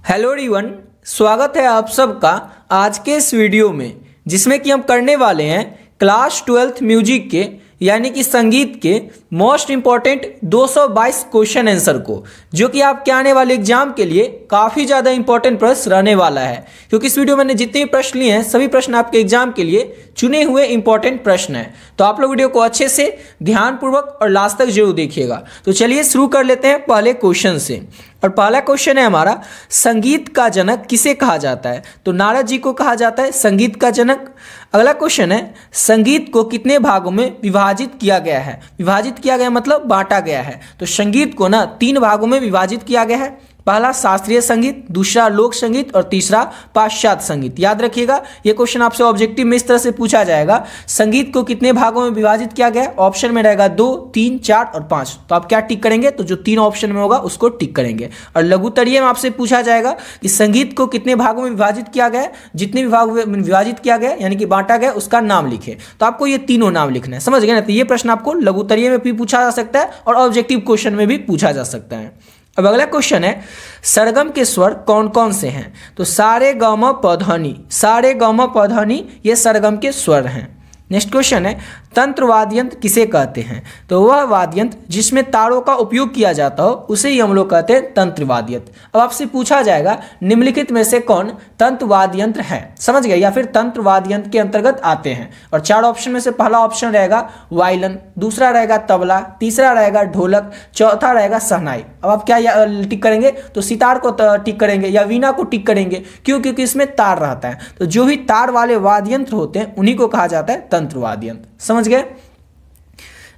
Hello everyone, स्वागत है आप सबका आज के इस वीडियो में, जिसमें कि हम करने वाले हैं क्लास 12th म्यूजिक के यानी कि संगीत के मोस्ट इंपॉर्टेंट 222 क्वेश्चन आंसर को, जो कि आपके आने वाले एग्जाम के लिए काफ़ी ज़्यादा इंपॉर्टेंट प्रश्न रहने वाला है। क्योंकि इस वीडियो में मैंने जितने भी प्रश्न लिए हैं सभी प्रश्न आपके एग्जाम के लिए चुने हुए इंपॉर्टेंट प्रश्न हैं। तो आप लोग वीडियो को अच्छे से ध्यानपूर्वक और लास्ट तक जरूर देखिएगा। तो चलिए शुरू कर लेते हैं पहले क्वेश्चन से। और पहला क्वेश्चन है हमारा, संगीत का जनक किसे कहा जाता है? तो नारद जी को कहा जाता है संगीत का जनक। अगला क्वेश्चन है, संगीत को कितने भागों में विभाजित किया गया है? विभाजित किया गया मतलब बांटा गया है। तो संगीत को ना 3 भागों में विभाजित किया गया है। पहला शास्त्रीय संगीत, दूसरा लोक संगीत और तीसरा पाश्चात्य संगीत। याद रखिएगा, ये क्वेश्चन आपसे ऑब्जेक्टिव में इस तरह से पूछा जाएगा, संगीत को कितने भागों में विभाजित किया गया? ऑप्शन में रहेगा 2, 3, 4 और 5। तो आप क्या टिक करेंगे? तो जो 3 ऑप्शन में होगा उसको टिक करेंगे। और लघुत्तरीय में आपसे पूछा जाएगा कि संगीत को कितने भागों में विभाजित किया गया? जितने भी भागों में विभाजित किया गया यानी कि बांटा गया उसका नाम लिखे। तो आपको ये तीनों नाम लिखना है, समझ गए ना? तो ये प्रश्न आपको लघुत्तरीय में भी पूछा जा सकता है और ऑब्जेक्टिव क्वेश्चन में भी पूछा जा सकता है। अब अगला क्वेश्चन है, सरगम के स्वर कौन कौन से हैं? तो सारे ग म प ध नि, सारे ग म प ध नि ये सरगम के स्वर हैं। नेक्स्ट क्वेश्चन है, तंत्र वाद्य यंत्र किसे कहते हैं? तो वह वाद्य यंत्र जिसमें तारों का उपयोग किया जाता हो उसे ही हम लोग कहते हैं तंत्र वाद्य यंत्र। अब आपसे पूछा जाएगा निम्नलिखित में से कौन तंत्र वाद्य यंत्र है? समझ गए? या फिर तंत्र वाद्य यंत्र के अंतर्गत आते हैं। और 4 ऑप्शन में से पहला ऑप्शन रहेगा वायलिन, दूसरा रहेगा तबला, तीसरा रहेगा ढोलक, चौथा रहेगा शहनाई। अब आप क्या टिक करेंगे? तो सितार को टिक करेंगे या वीणा को टिक करेंगे। क्यों? क्योंकि इसमें तार रहता है। तो जो भी तार वाले वाद्य यंत्र होते हैं उन्हीं को कहा जाता है तंत्र वाद्य यंत्र। समझ गए?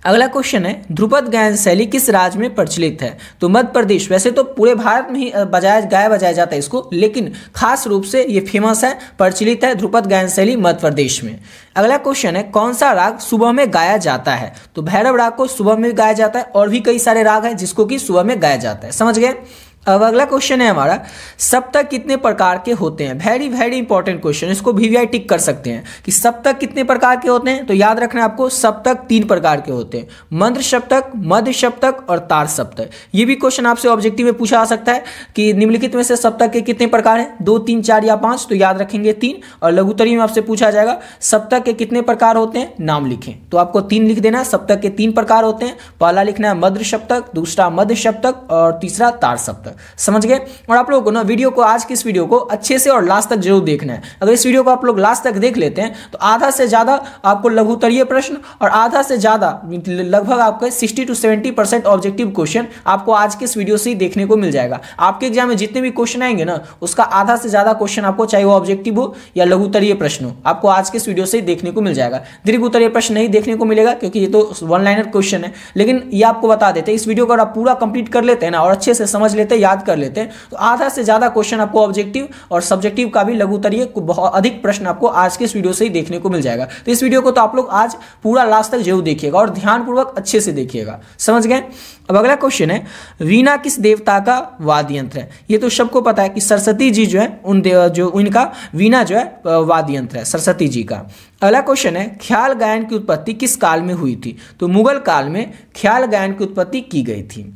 अगला क्वेश्चन है, ध्रुपद गायन शैली किस राज्य में प्रचलित है? तो मध्य प्रदेश। वैसे तो पूरे भारत में ही बजाया जाता है इसको, लेकिन खास रूप से ये फेमस है, प्रचलित है ध्रुपद गायन शैली मध्य प्रदेश में। अगला क्वेश्चन है, कौन सा राग सुबह में गाया जाता है? तो भैरव राग को सुबह में गाया जाता है और भी कई सारे राग हैं जिसको कि सुबह में गाया जाता है। समझ गए? अब अगला क्वेश्चन है हमारा, सप्तक कितने प्रकार के होते हैं? वेरी वेरी इंपॉर्टेंट क्वेश्चन, इसको VVI टिक कर सकते हैं कि सप्तक कितने प्रकार के होते हैं। तो याद रखना है आपको, सप्तक 3 प्रकार के होते हैं, मंत्र सप्तक, मध्य सप्तक और तार सप्तक। ये भी क्वेश्चन आपसे ऑब्जेक्टिव में पूछा जा सकता है कि निम्नलिखित में से सप्तक के कितने प्रकार हैं? 2, 3, 4 या 5। तो याद रखेंगे 3। और लघुत्तरीय में आपसे पूछा जाएगा सप्तक के कितने प्रकार होते हैं, नाम लिखें। तो आपको 3 लिख देना है। सप्तक के 3 प्रकार होते हैं। पहला लिखना है मध्य सप्तक, दूसरा मध्य सप्तक और तीसरा तार सप्तक। समझ गए? और आप लोगों को ना वीडियो को, आज की इस वीडियो को अच्छे से और लास्ट तक जरूर देखना है। अगर इस वीडियो को आप लोग लास्ट तक देख लेते हैं तो आधा से ज्यादा आपको लघुत्तरीय प्रश्न और आधा से ज्यादा लगभग आपके 60 to 70% ऑब्जेक्टिव क्वेश्चन आपको आज के इस वीडियो से ही देखने को मिल जाएगा। आपके एग्जाम में जितने भी क्वेश्चन आएंगे ना, उसका आधा से ज्यादा क्वेश्चन आपको, चाहे वो ऑब्जेक्टिव हो या लघुत्तरीय प्रश्न हो, आपको आज के इस वीडियो से ही देखने को मिल जाएगा। दीर्घ उत्तरीय प्रश्न नहीं देखने को मिलेगा क्योंकि ये तो 1 लाइनर क्वेश्चन है। लेकिन ये आपको बता देते हैं, इस वीडियो को अगर आप पूरा कंप्लीट कर लेते हैं ना और अच्छे से समझ लेते हैं, याद कर लेते हैं, तो आधा से ज्यादा क्वेश्चन आपको ऑब्जेक्टिव और सब्जेक्टिव का भी लघुत्तरीय बहुत अधिक प्रश्न आपको आज के इस वीडियो से ही देखने को मिल जाएगा। तो इस वीडियो को तो आप लोग आज पूरा लास्ट तक जरूर देखिएगा और ध्यानपूर्वक अच्छे से देखिएगा। समझ गए? अब अगला क्वेश्चन है, वीणा किस देवता का वाद्य यंत्र है? ये तो सबको पता है कि सरस्वती जी जो है उनका वीणा जो है वाद्य यंत्र है, सरस्वती जी का। अगला क्वेश्चन है, ख्याल गायन की उत्पत्ति किस काल में हुई थी? तो मुगल काल में ख्याल गायन की उत्पत्ति की गई थी।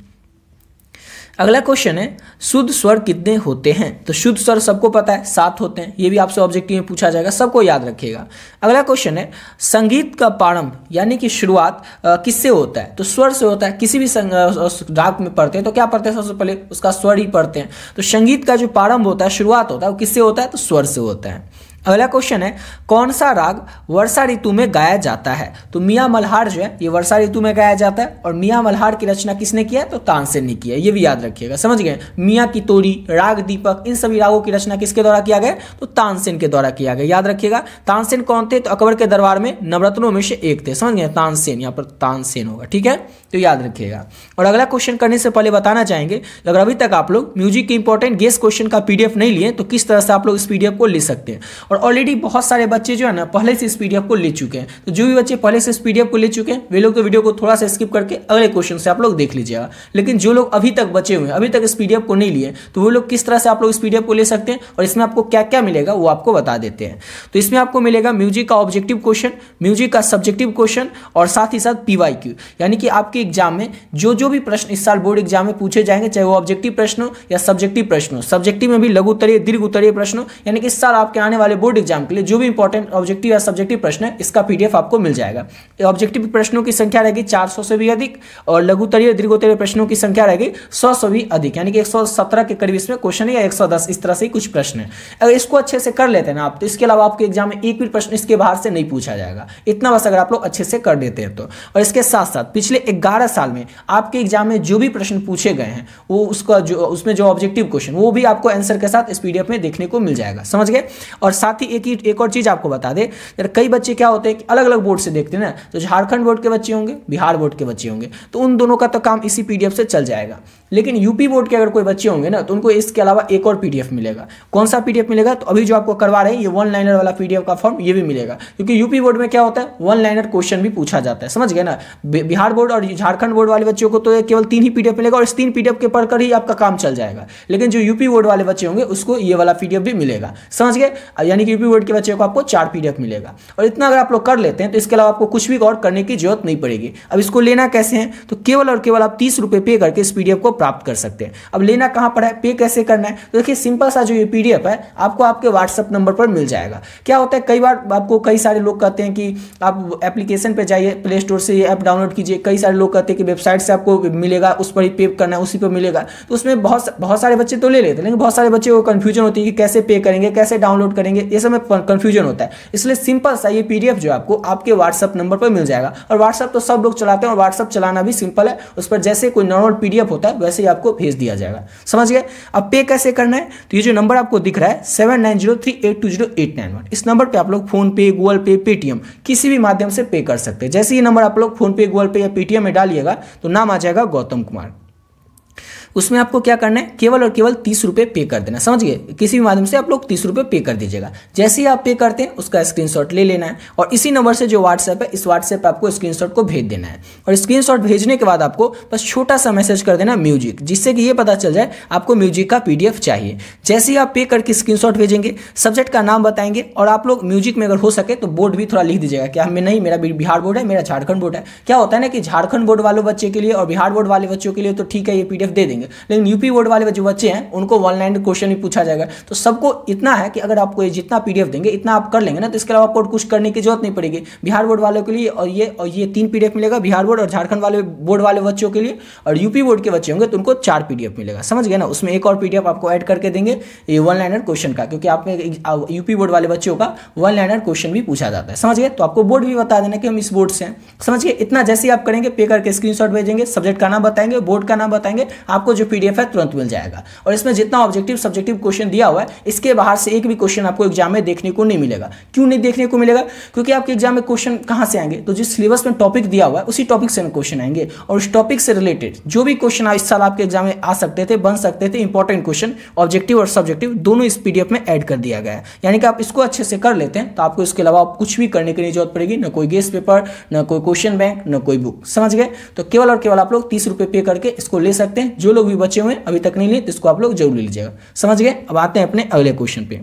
अगला क्वेश्चन है, शुद्ध स्वर कितने होते हैं? तो शुद्ध स्वर सबको पता है 7 होते हैं। ये भी आपसे ऑब्जेक्टिव में पूछा जाएगा, सबको याद रखिएगा। अगला क्वेश्चन है, संगीत का प्रारंभ यानी कि शुरुआत किससे होता है? तो स्वर से होता है। किसी भी राग में पढ़ते हैं तो क्या पढ़ते हैं? सबसे पहले उसका स्वर ही पढ़ते हैं। तो संगीत का जो प्रारंभ होता है, शुरुआत होता है, वो किससे होता है? तो स्वर से होता है। अगला क्वेश्चन है, कौन सा राग वर्षा ऋतु में गाया जाता है? तो मियाँ मल्हार जो है ये वर्षा ऋतु में गाया जाता है। और मियाँ मल्हार की रचना किसने किया है? तो तानसेन ने किया है। ये भी याद रखिएगा। समझ गए? मियाँ की तोड़ी, राग दीपक, इन सभी रागों की रचना किसके द्वारा किया गया? तो तानसेन के द्वारा किया गया। याद रखिएगा। तानसेन कौन थे? तो अकबर के दरबार में नवरत्नों में से एक थे। समझ गए? तानसेन, यहाँ पर तानसेन होगा। ठीक है, तो याद रखिएगा। और अगला क्वेश्चन करने से पहले बताना चाहेंगे, अगर अभी तक आप लोग म्यूजिक के इंपॉर्टेंट गेस क्वेश्चन का PDF नहीं लिए तो किस तरह से आप लोग इस PDF को ले सकते हैं। और ऑलरेडी बहुत सारे बच्चे जो है ना पहले से इस पीडीएफ को ले चुके हैं। तो जो भी बच्चे पहले से इस पीडीएफ को ले चुके हैं वे लोग तो वीडियो को थोड़ा सा स्किप करके अगले क्वेश्चन से आप लोग देख लीजिएगा। लेकिन जो लोग अभी तक बचे हुए हैं, अभी तक इस पीडीएफ को नहीं लिए, तो वो लोग किस तरह से आप लोग इस पीडीएफ को ले सकते हैं और इसमें आपको क्या क्या मिलेगा वो आपको बता देते हैं। तो इसमें आपको मिलेगा म्यूजिक का ऑब्जेक्टिव क्वेश्चन, म्यूजिक का सब्जेक्टिव क्वेश्चन और साथ ही साथ पीवाईक्यू, यानी कि आपके एग्जाम में जो भी प्रश्न इस साल बोर्ड एग्जाम में पूछे जाएंगे, चाहे वो ऑब्जेक्टिव प्रश्न हो या सब्जेक्टिव प्रश्न हो। सब्जेक्टिव में भी लघु उत्तरीय, दीर्घ उत्तरीय प्रश्न हो, यानी कि इस साल आपके आने वाले बोर्ड एग्जाम के लिए जो भी इंपॉर्टेंट ऑब्जेक्टिव या सब्जेक्टिव प्रश्न है इसका पीडीएफ आपको मिल जाएगा। ऑब्जेक्टिव प्रश्नों की संख्या रहेगी 400 से भी अधिक और लघु उत्तरीय दीर्घ उत्तरीय प्रश्नों की संख्या रहेगी 100 से भी अधिक, यानी कि 117 के करीब इसमें क्वेश्चन है या 110, इस तरह से कुछ प्रश्न है। अगर इसको अच्छे से कर लेते हैं ना आप, तो इसके अलावा आपके एग्जाम में एक भी प्रश्न इसके बाहर से नहीं पूछा जाएगा। इतना बस अगर आप लोग अच्छे से कर देते हैं तो। और इसके साथ साथ पिछले 11 साल में आपके एग्जाम में जो भी प्रश्न पूछे गए हैं वो उसमें जो ऑब्जेक्टिव क्वेश्चन वो भी आपको आंसर के साथ इस पीडीएफ में देखने को मिल जाएगा, समझ गए। और साथ ही एक और चीज आपको बता दे, कई बच्चे क्या होते हैं कि अलग अलग बोर्ड से देखते हैं ना, तो झारखंड बोर्ड के बच्चे होंगे, बिहार बोर्ड के बच्चे होंगे, तो उन दोनों का तो काम इसी पीडीएफ से चल जाएगा। लेकिन यूपी बोर्ड के अगर कोई बच्चे होंगे ना, तो उनको इसके अलावा एक और पीडीएफ मिलेगा। कौन सा पीडीएफ मिलेगा? तो अभी जो आपको करवा रहे हैं ये 1 लाइनर वाला पीडीएफ का फॉर्म ये भी मिलेगा, क्योंकि यूपी बोर्ड में क्या होता है 1 लाइनर क्वेश्चन भी पूछा जाता है, समझ गए ना। बिहार बोर्ड और झारखंड बोर्ड वाले बच्चों को तो केवल 3 ही पीडीएफ मिलेगा और इस 3 पीडीएफ के पढ़कर ही आपका काम चल जाएगा। लेकिन जो यूपी बोर्ड वाले बच्चे होंगे उसको ये वाला पीडीएफ भी मिलेगा, समझ गए। यानी कि यूपी बोर्ड के बच्चे को आपको 4 पीडीएफ मिलेगा। और इतना अगर आप लोग कर लेते हैं तो इसके अलावा आपको कुछ भी और करने की जरूरत नहीं पड़ेगी। अब इसको लेना कैसे है? तो केवल और केवल आप 30 रुपए पे करके इस पीडीएफ को प्राप्त कर सकते हैं। अब लेना कहां पर है, पे कैसे करना है? तो देखिए सिंपल सा जो ये पीडीएफ है आपको आपके व्हाट्सएप नंबर पर मिल जाएगा। क्या होता है कई बार आपको कई सारे लोग कहते हैं कि आप एप्लीकेशन पे जाइए, प्ले स्टोर से ये ऐप डाउनलोड कीजिए। कई सारे लोग कहते हैं कि वेबसाइट से आपको मिलेगा, उस पर ही पे करना है, उसी पर मिलेगा। तो उसमें बहुत सारे बच्चे तो ले लेते हैं, लेकिन बहुत सारे बच्चे को कंफ्यूजन होती है कि कैसे पे करेंगे, कैसे डाउनलोड करेंगे, ये सब में कंफ्यूजन होता है। इसलिए सिंपल सा ये पीडीएफ जो आपको आपके व्हाट्सएप नंबर पर मिल जाएगा। और व्हाट्सएप तो सब लोग चलाते हैं और व्हाट्सएप चलाना भी सिंपल है, उस पर जैसे कोई नॉर्मल पीडीएफ होता है वैसे ही आपको भेज दिया जाएगा, समझ गए। अब पे कैसे करना है? तो ये जो नंबर आपको दिख रहा है 7903820891, इस नंबर पे आप लोग फोन पे, गूगल पे, पेटीएम किसी भी माध्यम से पे कर सकते हैं। जैसे ही नंबर आप लोग फोन पे, गूगल पे या पेटीएम में डालिएगा तो नाम आ जाएगा गौतम कुमार। उसमें आपको क्या करना है, केवल और केवल 30 रुपये पे कर देना, समझ गए। किसी भी माध्यम से आप लोग 30 रुपये पे कर दीजिएगा। जैसे ही आप पे करते हैं उसका स्क्रीनशॉट ले लेना है और इसी नंबर से जो व्हाट्सएप है इस व्हाट्सएप पे आपको स्क्रीनशॉट को भेज देना है। और स्क्रीनशॉट भेजने के बाद आपको बस छोटा सा मैसेज कर देना म्यूजिक, जिससे कि ये पता चल जाए आपको म्यूजिक का पीडीएफ चाहिए। जैसे ही आप पे करके स्क्रीनशॉट भेजेंगे, सब्जेक्ट का नाम बताएंगे और आप लोग म्यूजिक में अगर हो सके तो बोर्ड भी थोड़ा लिख दीजिएगा कि हमें नहीं, मेरा बिहार बोर्ड है, मेरा झारखंड बोर्ड है। क्या होता है ना कि झारखंड बोर्ड वाले बच्चे के लिए और बिहार बोर्ड वाले बच्चों के लिए तो ठीक है ये पीडीएफ दे देंगे, लेकिन यूपी बोर्ड वाले जो बच्चे हैं उनको 1 लाइन क्वेश्चन ही पूछा जाएगा। तो सबको इतना है कि अगर आपको जितना पीडीएफ देंगे इतना आप कर लेंगे ना, तो इसके अलावा आपको कुछ करने की जरूरत नहीं पड़ेगी। बिहार बोर्ड वालों के लिए और ये 3 पीडीएफ मिलेगा, बिहार बोर्ड और झारखंड वाले बोर्ड वाले बच्चों के लिए। और यूपी बोर्ड के बच्चे होंगे तो उनको 4 पीडीएफ मिलेगा, समझ गए ना। उसमें एक और पीडीएफ आपको ऐड करके देंगे ये 1 लाइनर क्वेश्चन का, क्योंकि आप यूपी बोर्ड वाले बच्चों का 1 लाइनर क्वेश्चन भी पूछा जाता है, समझ गए। तो आपको बोर्ड भी बता देना कि हम इस बोर्ड से हैं, समझ गए। इतना जैसे ही आप करेंगे, पे करके स्क्रीनशॉट भेजेंगे, सब्जेक्ट का नाम बताएंगे, बोर्ड का नाम बताएंगे, आपको जो पीडीएफ है तुरंत मिल जाएगा। और इसमें जितना ऑब्जेक्टिव सब्जेक्टिव क्वेश्चन दिया हुआ है इसके बाहर से एक भी क्वेश्चन आपको एग्जाम में देखने को नहीं मिलेगा। क्यों नहीं देखने को मिलेगा? क्योंकि आपके एग्जाम में क्वेश्चन कहां से आएंगे, तो जिस सिलेबस में टॉपिक दिया हुआ है उसी टॉपिक से क्वेश्चन आएंगे। और उस टॉपिक से रिलेटेड जो भी क्वेश्चन इस साल आपके एग्जाम में आ सकते थे, बन सकते थे, इंपॉर्टेंट क्वेश्चन ऑब्जेक्टिव और सब्जेक्टिव दोनों इस पीडीएफ में ऐड कर दिया गया है। यानी कि आप इसको अच्छे से कर लेते हैं तो आपको इसके अलावा कुछ भी करने की नहीं जरूरत पड़ेगी, न कोई गेस्ट पेपर, न कोई क्वेश्चन बैंक, न कोई बुक, समझ गए। तो केवल और केवल आप लोग 30 रुपये पे करके इसको ले सकते हैं। जो लोग भी बचे हुए अभी तक नहीं लिए तो इसको आप लोग जरूर ले लीजिएगा, समझ गए। अब आते हैं अपने अगले क्वेश्चन पे।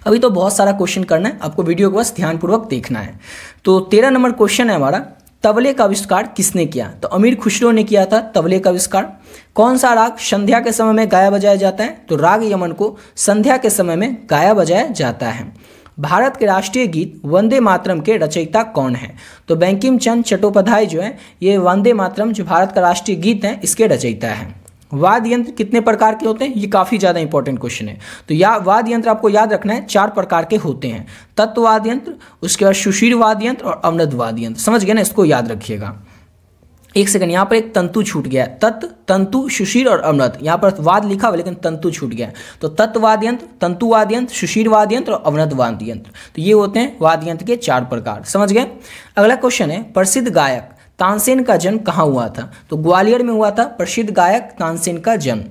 अभी तो बहुत सारा क्वेश्चन करना है, आपको वीडियो को बस ध्यानपूर्वक देखना है। तो 13 नंबर क्वेश्चन है हमारा, तबले का आविष्कार किसने किया? तो अमीर खुसरो ने किया था तबले का आविष्कार। कौन सा राग संध्या के समय में गाया बजाया जाता है? तो राग यमन को संध्या के समय में गाया बजाया जाता है। भारत के राष्ट्रीय गीत वंदे मातरम के रचयिता कौन है? तो बंकिम चंद्र चट्टोपाध्याय जो है ये वंदे मातरम जो भारत का राष्ट्रीय गीत है इसके रचयिता है। वाद्य यंत्र कितने प्रकार के होते हैं? ये काफ़ी ज़्यादा इंपॉर्टेंट क्वेश्चन है। तो वाद्य यंत्र आपको याद रखना है 4 प्रकार के होते हैं। तत्ववाद्य यंत्र, उसके बाद सुशीर वाद्य यंत्र और अवनद वाद्य यंत्र, समझ गए ना, इसको याद रखिएगा। एक सेकंड, यहाँ पर एक तंतु छूट गया, तत्, तंतु, सुशीर और अवनद। यहाँ पर वाद लिखा हुआ लेकिन तंतु छूट गया। तो तत्ववाद्य यंत्र, तंतुवाद्य यंत्र, सुशीर वाद्य यंत्र और अवनद वाद्य यंत्र, तो ये होते हैं वाद्य यंत्र के 4 प्रकार, समझ गए। अगला क्वेश्चन है, प्रसिद्ध गायक तानसेन का जन्म कहाँ हुआ था? तो ग्वालियर में हुआ था प्रसिद्ध गायक तानसेन का जन्म।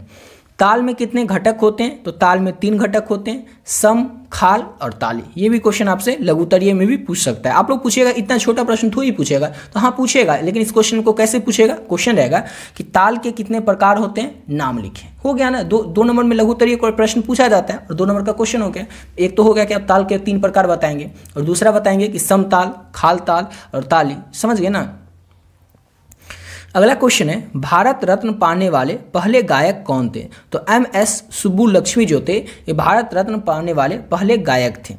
ताल में कितने घटक होते हैं? तो ताल में 3 घटक होते हैं, सम, खाल और ताली। ये भी क्वेश्चन आपसे लघुत्तरीय में भी पूछ सकता है। आप लोग पूछेगा इतना छोटा प्रश्न थोड़ी पूछेगा, तो हाँ पूछेगा, लेकिन इस क्वेश्चन को कैसे पूछेगा? क्वेश्चन रहेगा कि ताल के कितने प्रकार होते हैं, नाम लिखें। हो गया ना, दो नंबर में लघुत्तरीय कोई प्रश्न पूछा जाता है और 2 नंबर का क्वेश्चन हो गया। एक तो हो गया कि आप ताल के 3 प्रकार बताएंगे और दूसरा बताएंगे कि सम ताल, खाल ताल और ताली। समझ गए ना। अगला क्वेश्चन है, भारत रत्न पाने वाले पहले गायक कौन थे? तो MS सुब्बुलक्ष्मी जो थे ये भारत रत्न पाने वाले पहले गायक थे।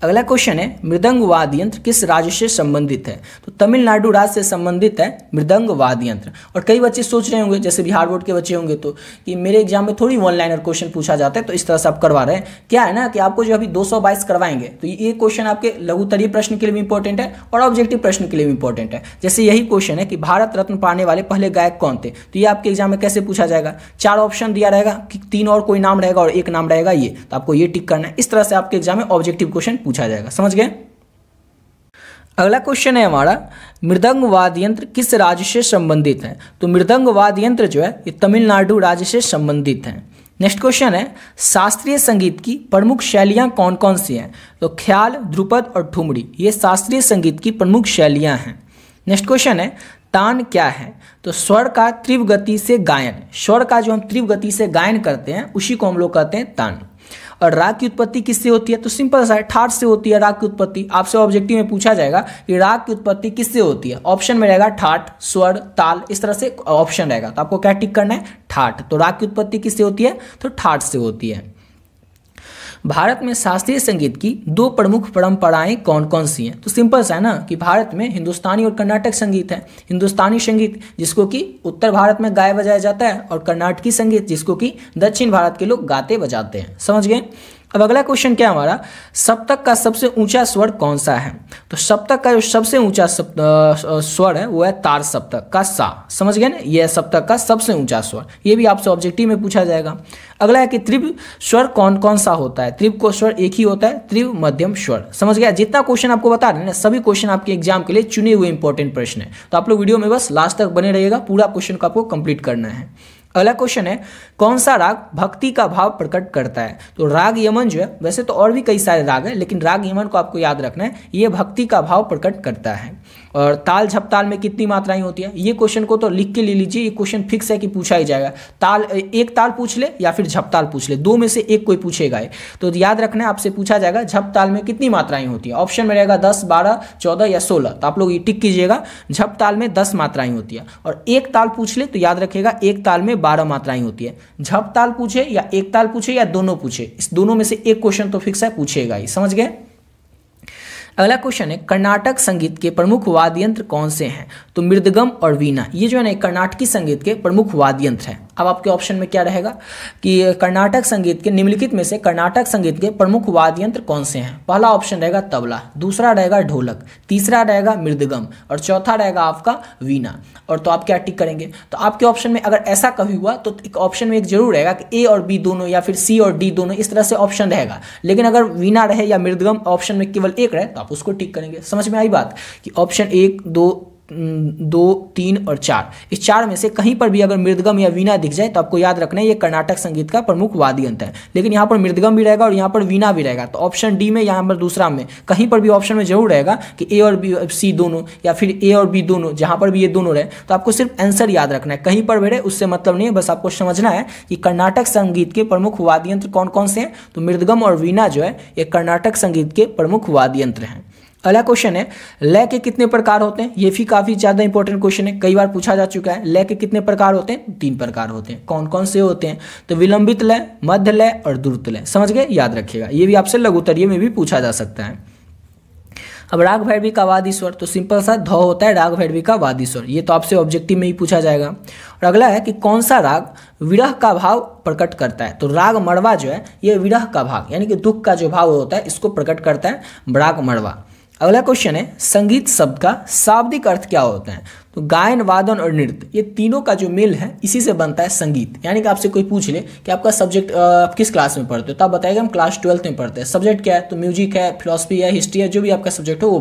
अगला क्वेश्चन है, मृदंग वाद्य यंत्र किस राज्य से संबंधित है? तो तमिलनाडु राज्य से संबंधित है मृदंग वाद्य यंत्र। और कई बच्चे सोच रहे होंगे, जैसे बिहार बोर्ड के बच्चे होंगे, तो कि मेरे एग्जाम में थोड़ी 1 लाइनर क्वेश्चन पूछा जाता है, तो इस तरह से आप करवा रहे हैं। क्या है ना कि आपको जो अभी 222 करवाएंगे, तो ये क्वेश्चन आपके लघुत्तरीय प्रश्न के लिए भी इंपॉर्टेंट है और ऑब्जेक्टिव प्रश्न के लिए भी इंपॉर्टेंट है। जैसे यही क्वेश्चन है कि भारत रत्न पाने वाले पहले गायक कौन थे, तो ये आपके एग्जाम में कैसे पूछा जाएगा? 4 ऑप्शन दिया रहेगा कि 3 और कोई नाम रहेगा और 1 नाम रहेगा, ये तो आपको ये टिक करना है। इस तरह से आपके एग्जाम में ऑब्जेक्टिव क्वेश्चन पूछा जाएगा। समझ गए। अगला क्वेश्चन है हमारा, मृदंग वाद्य यंत्र किस राज्य से संबंधित है? तो मृदंग वाद्य यंत्र जो है ये तमिलनाडु राज्य से संबंधित है। नेक्स्ट क्वेश्चन है, शास्त्रीय संगीत की प्रमुख शैलियां कौन कौन सी हैं? तो ख्याल, ध्रुपद और ठुमरी, ये शास्त्रीय संगीत की प्रमुख शैलियां हैं। नेक्स्ट क्वेश्चन है, तान क्या है? तो स्वर का तीव्र गति से गायन, स्वर का जो हम तीव्र गति से गायन करते हैं उसी को हम लोग कहते हैं तान। और राग की उत्पत्ति किससे होती है? तो सिंपल सा है, ठाट से होती है राग की उत्पत्ति। आपसे ऑब्जेक्टिव में पूछा जाएगा कि राग की उत्पत्ति किससे होती है? ऑप्शन में रहेगा ठाट, स्वर, ताल, इस तरह से ऑप्शन रहेगा। तो आपको क्या टिक करना है? ठाट। तो राग की उत्पत्ति किससे होती है? तो ठाट से होती है। भारत में शास्त्रीय संगीत की 2 प्रमुख परंपराएं कौन कौन सी हैं? तो सिंपल सा है ना कि भारत में हिंदुस्तानी और कर्नाटक संगीत है। हिंदुस्तानी संगीत जिसको कि उत्तर भारत में गाया बजाया जाता है और कर्नाटकी संगीत जिसको कि दक्षिण भारत के लोग गाते बजाते हैं। समझ गए। अब अगला क्वेश्चन क्या हमारा, सप्तक का सबसे ऊंचा स्वर कौन सा है? तो सप्तक का जो सबसे ऊंचा स्वर है वो है तार सप्तक का सा। समझ गए ना, ये सप्तक का सबसे ऊंचा स्वर। ये भी आपसे ऑब्जेक्टिव में पूछा जाएगा। अगला है कि त्रिव स्वर कौन कौन सा होता है? त्रिव को स्वर एक ही होता है, त्रिव मध्यम स्वर। समझ गया। जितना क्वेश्चन आपको बता रहे हैं ना, सभी क्वेश्चन आपके एग्जाम के लिए चुने हुए इंपॉर्टेंट प्रश्न है। तो आप लोग वीडियो में बस लास्ट तक बने रहिएगा, पूरा क्वेश्चन को आपको कंप्लीट करना है। अगला क्वेश्चन है, कौन सा राग भक्ति का भाव प्रकट करता है? तो राग यमन जो है, वैसे तो और भी कई सारे राग हैं, लेकिन राग यमन को आपको याद रखना है, ये भक्ति का भाव प्रकट करता है। और ताल झपताल में कितनी मात्राएं होती है? ये क्वेश्चन को तो लिख के ले लीजिए, ये क्वेश्चन फिक्स है कि पूछा ही जाएगा। ताल, एक ताल पूछ ले या फिर झपताल पूछ ले, 2 में से एक कोई पूछेगा। तो याद रखना है, आपसे पूछा जाएगा झपताल में कितनी मात्राएं होती है। ऑप्शन में रहेगा 10, 12, 14 या 16। तो आप लोग ये टिक कीजिएगा, झपताल में 10 मात्राएं होती है। और एक ताल पूछ ले तो याद रखिएगा एक ताल में 12 मात्राएं होती है। झपताल पूछे या एक ताल पूछे या दोनों पूछे, इस दोनों में से एक क्वेश्चन तो फिक्स है, पूछेगा ही। समझ गए। अगला क्वेश्चन है, कर्नाटक संगीत के प्रमुख वाद्य यंत्र कौन से हैं? तो मृदगम और वीणा, ये जो है ना कर्नाटकी संगीत के प्रमुख वाद्य यंत्र हैं। अब आपके ऑप्शन में क्या रहेगा कि कर्नाटक संगीत के निम्नलिखित में से कर्नाटक संगीत के प्रमुख वाद्य यंत्र कौन से हैं? पहला ऑप्शन रहेगा तबला, दूसरा रहेगा ढोलक, तीसरा रहेगा मृदगम और चौथा रहेगा आपका वीणा। और तो आप क्या टिक करेंगे? तो आपके ऑप्शन में अगर ऐसा कभी हुआ तो एक ऑप्शन में एक जरूर रहेगा कि ए और बी दोनों या फिर सी और डी दोनों, इस तरह से ऑप्शन रहेगा। लेकिन अगर वीणा रहे या मृदगम ऑप्शन में केवल एक रहे तो आप उसको टिक करेंगे। समझ में आई बात कि ऑप्शन 1, 2, 3 और 4, इस 4 में से कहीं पर भी अगर मृदगम या वीणा दिख जाए तो आपको याद रखना है ये कर्नाटक संगीत का प्रमुख वाद्य यंत्र है। लेकिन यहाँ पर मृदगम भी रहेगा और यहाँ पर वीणा भी रहेगा। तो ऑप्शन डी में, यहाँ पर दूसरा में, कहीं पर भी ऑप्शन में जरूर रहेगा कि ए और बी, सी दोनों या फिर ए और बी दोनों, जहाँ पर भी ये दोनों रहे। तो आपको सिर्फ आंसर याद रखना है, कहीं पर भी रहे उससे मतलब नहीं है, बस आपको समझना है कि कर्नाटक संगीत के प्रमुख वाद्य यंत्र कौन कौन से हैं। तो मृदगम और वीणा जो है ये कर्नाटक संगीत के प्रमुख वाद्य यंत्र हैं। अगला क्वेश्चन है, लय के कितने प्रकार होते हैं? ये भी काफी ज्यादा इंपॉर्टेंट क्वेश्चन है, कई बार पूछा जा चुका है। लय के कितने प्रकार होते हैं? 3 प्रकार होते हैं। कौन कौन से होते हैं? तो विलंबित लय, मध्य लय और द्रुत लय। समझ गए, याद रखिएगा, ये भी आपसे लघुत्तरीय में भी पूछा जा सकता है। अब राग भैरवी का वादी स्वर, तो सिंपल सा ध होता है राग भैरवी का वादी स्वर, ये तो आपसे ऑब्जेक्टिव में ही पूछा जाएगा। और अगला है कि कौन सा राग विरह का भाव प्रकट करता है? तो राग मड़वा जो है ये विरह का भाव यानी कि दुख का जो भाव होता है इसको प्रकट करता है, राग मड़वा। अगला क्वेश्चन है, संगीत शब्द का शाब्दिक अर्थ क्या होता है? तो गायन, वादन और नृत्य, ये तीनों का जो मेल है इसी से बनता है संगीत। यानी कि आपसे कोई पूछ ले कि आपका सब्जेक्ट आप किस क्लास में पढ़ते हो, तो आप बताएगा हम क्लास 12th में पढ़ते हैं। सब्जेक्ट क्या है, तो म्यूजिक है, फिलोसफी है, हिस्ट्री है, जो भी आपका सब्जेक्ट हो वो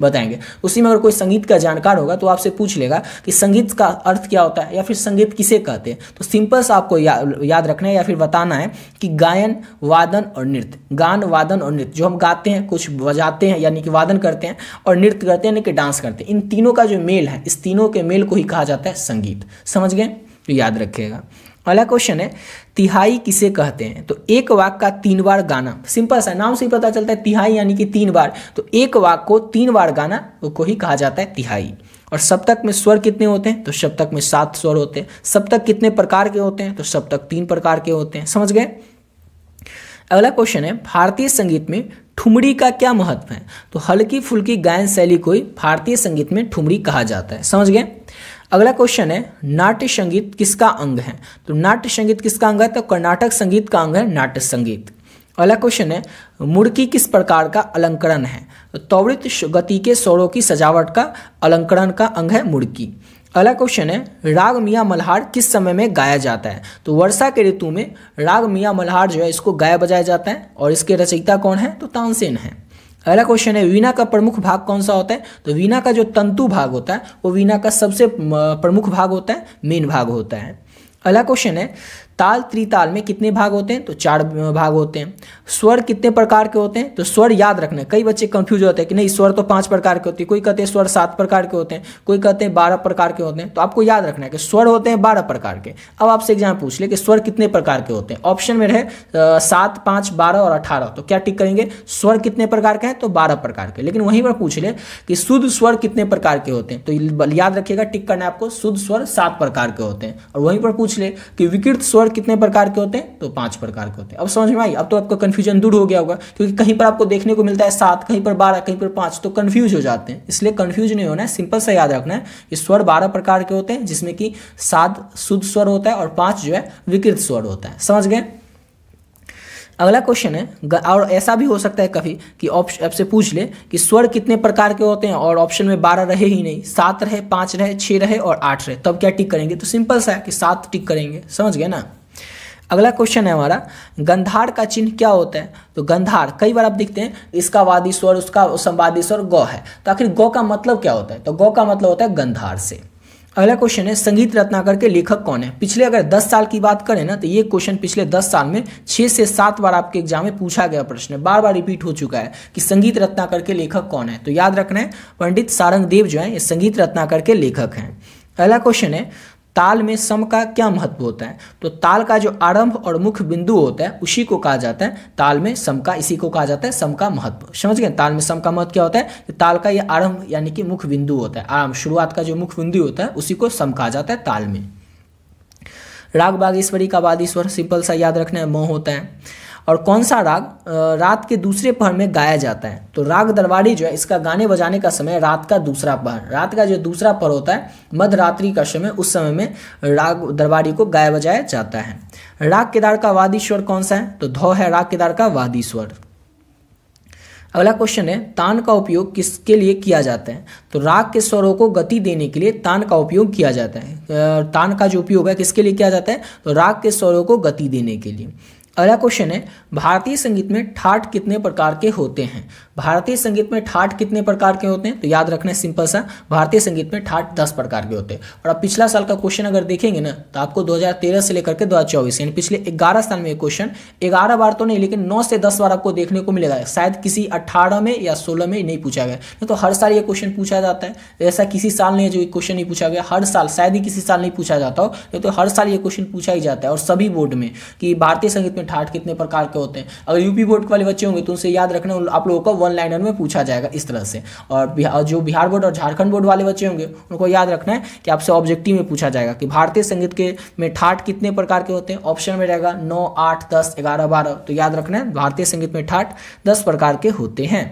बताएंगे। उसी में अगर कोई संगीत का जानकार होगा तो आपसे पूछ लेगा कि संगीत का अर्थ क्या होता है या फिर संगीत किसे कहते हैं। तो सिंपल सा आपको याद रखना है या फिर बताना है कि गायन, वादन और नृत्य, गान, वादन और नृत्य, जो हम गाते हैं, कुछ बजाते हैं यानी कि वादन करते हैं, और नृत्य करते हैं यानी कि डांस करते हैं, इन तीनों का जो मेल है, इस तीनों के मेल को ही कहा जाता है संगीत। समझ गए, तो याद रखिएगा। अगला क्वेश्चन है तिहाई किसे कहते हैं। तो एक वाक्य का 3 बार गाना, सिंपल सा, नाम से ही पता चलता है तिहाई यानी कि 3 बार, तो एक वाक्य को 3 बार गाना को ही कहा जाता है तिहाई। और सप्तक में स्वर कितने होते हैं, तो सप्तक में 7 स्वर होते हैं। सप्तक कितने प्रकार के होते हैं, तो सप्तक 3 प्रकार के होते हैं। समझ गए। अगला क्वेश्चन है भारतीय संगीत में ठुमरी का क्या महत्व है। तो हल्की फुल्की गायन शैली को ही भारतीय संगीत में ठुमरी कहा जाता है। समझ गए। अगला क्वेश्चन है नाट्य संगीत किसका अंग है। तो नाट्य संगीत किसका अंग है, तो कर्नाटक संगीत का अंग है नाट्य संगीत। अगला क्वेश्चन है मुड़की किस प्रकार का अलंकरण है। तो त्वरित गति के स्वरों की सजावट का अलंकरण का अंग है मुड़की। अगला क्वेश्चन है राग मियाँ मल्हार किस समय में गाया जाता है। तो वर्षा के ऋतु में राग मियाँ मल्हार जो है इसको गाया बजाया जाता है, और इसके रचयिता कौन है, तो तानसेन है। अगला क्वेश्चन है वीणा का प्रमुख भाग कौन सा होता है। तो वीणा का जो तंतु भाग होता है वो वीणा का सबसे प्रमुख भाग होता है, मेन भाग होता है। अगला क्वेश्चन है ताल त्रिताल में कितने भाग होते हैं। तो 4 भाग होते हैं। स्वर कितने प्रकार के होते हैं। तो स्वर याद रखना है, कई बच्चे कंफ्यूज होते हैं कि नहीं स्वर तो 5 प्रकार के होते हैं, कोई कहते हैं स्वर 7 प्रकार के होते हैं, कोई कहते हैं 12 प्रकार के होते हैं। तो आपको याद रखना है कि स्वर होते हैं 12 प्रकार के। अब आपसे एग्जाम पूछ ले कि स्वर कितने प्रकार के होते हैं, ऑप्शन में रहे 7, 5, 12 और 18, तो क्या टिक करेंगे, स्वर कितने प्रकार के हैं, तो 12 प्रकार के। लेकिन वहीं पर पूछ ले कि शुद्ध स्वर कितने प्रकार के होते हैं, तो याद रखिएगा टिक करना है आपको, शुद्ध स्वर 7 प्रकार के होते हैं। और वहीं पर पूछ ले कि विकृत स्वर कितने प्रकार के होते हैं, तो 5 प्रकार के होते हैं। अब समझ में आई, अब तो आपका कंफ्यूजन दूर हो गया होगा, क्योंकि कहीं पर आपको देखने को मिलता है 7, कहीं पर 12, कहीं पर 5, तो कंफ्यूज हो जाते हैं। इसलिए कंफ्यूज नहीं होना है, सिंपल सा याद रखना है कि स्वर 12 प्रकार के होते हैं, जिसमें कि 7 शुद्ध स्वर होता है और 5 जो है विकृत स्वर होता है। समझ गए। अगला क्वेश्चन है, और ऐसा भी हो सकता है कभी कि आपसे पूछ ले कि स्वर कितने प्रकार के होते हैं, और ऑप्शन में 12 रहे ही नहीं, 7 रहे, 5 रहे, 6 रहे और 8 रहे, तब क्या टिक करेंगे, तो सिंपल सा है कि 7 टिक करेंगे। समझ गए ना। अगला क्वेश्चन है हमारा गंधार का चिन्ह क्या होता है। तो गंधार कई बार आप देखते हैं इसका वादी स्वर उसका संवादी स्वर गौ है, तो आखिर गौ का मतलब क्या होता है, तो गौ का मतलब होता है गंधार से। अगला क्वेश्चन है संगीत रत्नाकर के लेखक कौन है। पिछले अगर 10 साल की बात करें ना, तो ये क्वेश्चन पिछले 10 साल में 6 से 7 बार आपके एग्जाम में पूछा गया प्रश्न है, बार बार रिपीट हो चुका है कि संगीत रत्नाकर के लेखक कौन है। तो याद रखना है पंडित सारंगदेव जो है ये संगीत रत्नाकर के लेखक हैं। अगला क्वेश्चन है ताल में सम का क्या महत्व होता है। तो ताल का जो आरंभ और मुख्य बिंदु होता है उसी को कहा जाता है ताल में सम का, इसी को कहा जाता है सम का महत्व। समझ गए। ताल में सम का महत्व क्या होता है कि ताल का ये आरंभ यानी कि मुख्य बिंदु होता है, आरंभ शुरुआत का जो मुख्य बिंदु होता है उसी को सम कहा जाता है ताल में। राग बागेश्वरी का वादी स्वर सिंपल सा याद रखना है मो होता है। और कौन सा राग रात के दूसरे पहर में गाया जाता है। तो राग दरबारी जो है इसका गाने बजाने का समय रात का दूसरा पहर, रात का जो दूसरा पहर होता है मध्य रात्रि का समय, उस समय में राग दरबारी को गाया बजाया जाता है। राग केदार का वादी स्वर कौन सा है। तो धौ है राग केदार का वादी स्वर। अगला क्वेश्चन है तान का उपयोग किसके लिए किया जाता है। तो राग के स्वरों को गति देने के लिए तान का उपयोग किया जाता है। तान का जो उपयोग है किसके लिए किया जाता है, तो राग के स्वरों को गति देने के लिए। अगला क्वेश्चन है भारतीय संगीत में ठाट कितने प्रकार के होते हैं। भारतीय संगीत में ठाट कितने प्रकार के होते हैं। तो याद रखना है सिंपल सा, भारतीय संगीत में ठाट 10 प्रकार के होते हैं। और अब पिछला साल का क्वेश्चन अगर देखेंगे ना, तो आपको 2013 से लेकर के 2024 यानी पिछले 11 साल में ये क्वेश्चन 11 बार तो नहीं लेकिन 9 से 10 बार आपको देखने को मिलेगा। शायद किसी 18 में या 16 में नहीं पूछा गया, नहीं तो हर साल ये क्वेश्चन पूछा जाता है। ऐसा किसी साल नहीं है जो क्वेश्चन नहीं पूछा गया, हर साल, शायद ही किसी साल नहीं पूछा जाता हो, नहीं तो हर साल ये क्वेश्चन पूछा ही जाता है। और सभी बोर्ड में कि भारतीय संगीत में ठाट कितने प्रकार के होते हैं। अगर यूपी बोर्ड वाले बच्चे होंगे तो उनसे याद रखना, आप लोगों को 1 लाइनर में पूछा जाएगा इस तरह से। और जो बिहार बोर्ड और झारखंड बोर्ड वाले बच्चे होंगे उनको याद रखना है कि आपसे ऑब्जेक्टिव में पूछा जाएगा कि भारतीय संगीत के में ठाट कितने प्रकार के होते हैं। ऑप्शन में रहेगा 9, 8, 10, 11, 12। तो याद रखना है भारतीय संगीत में ठाट 10 प्रकार के होते हैं।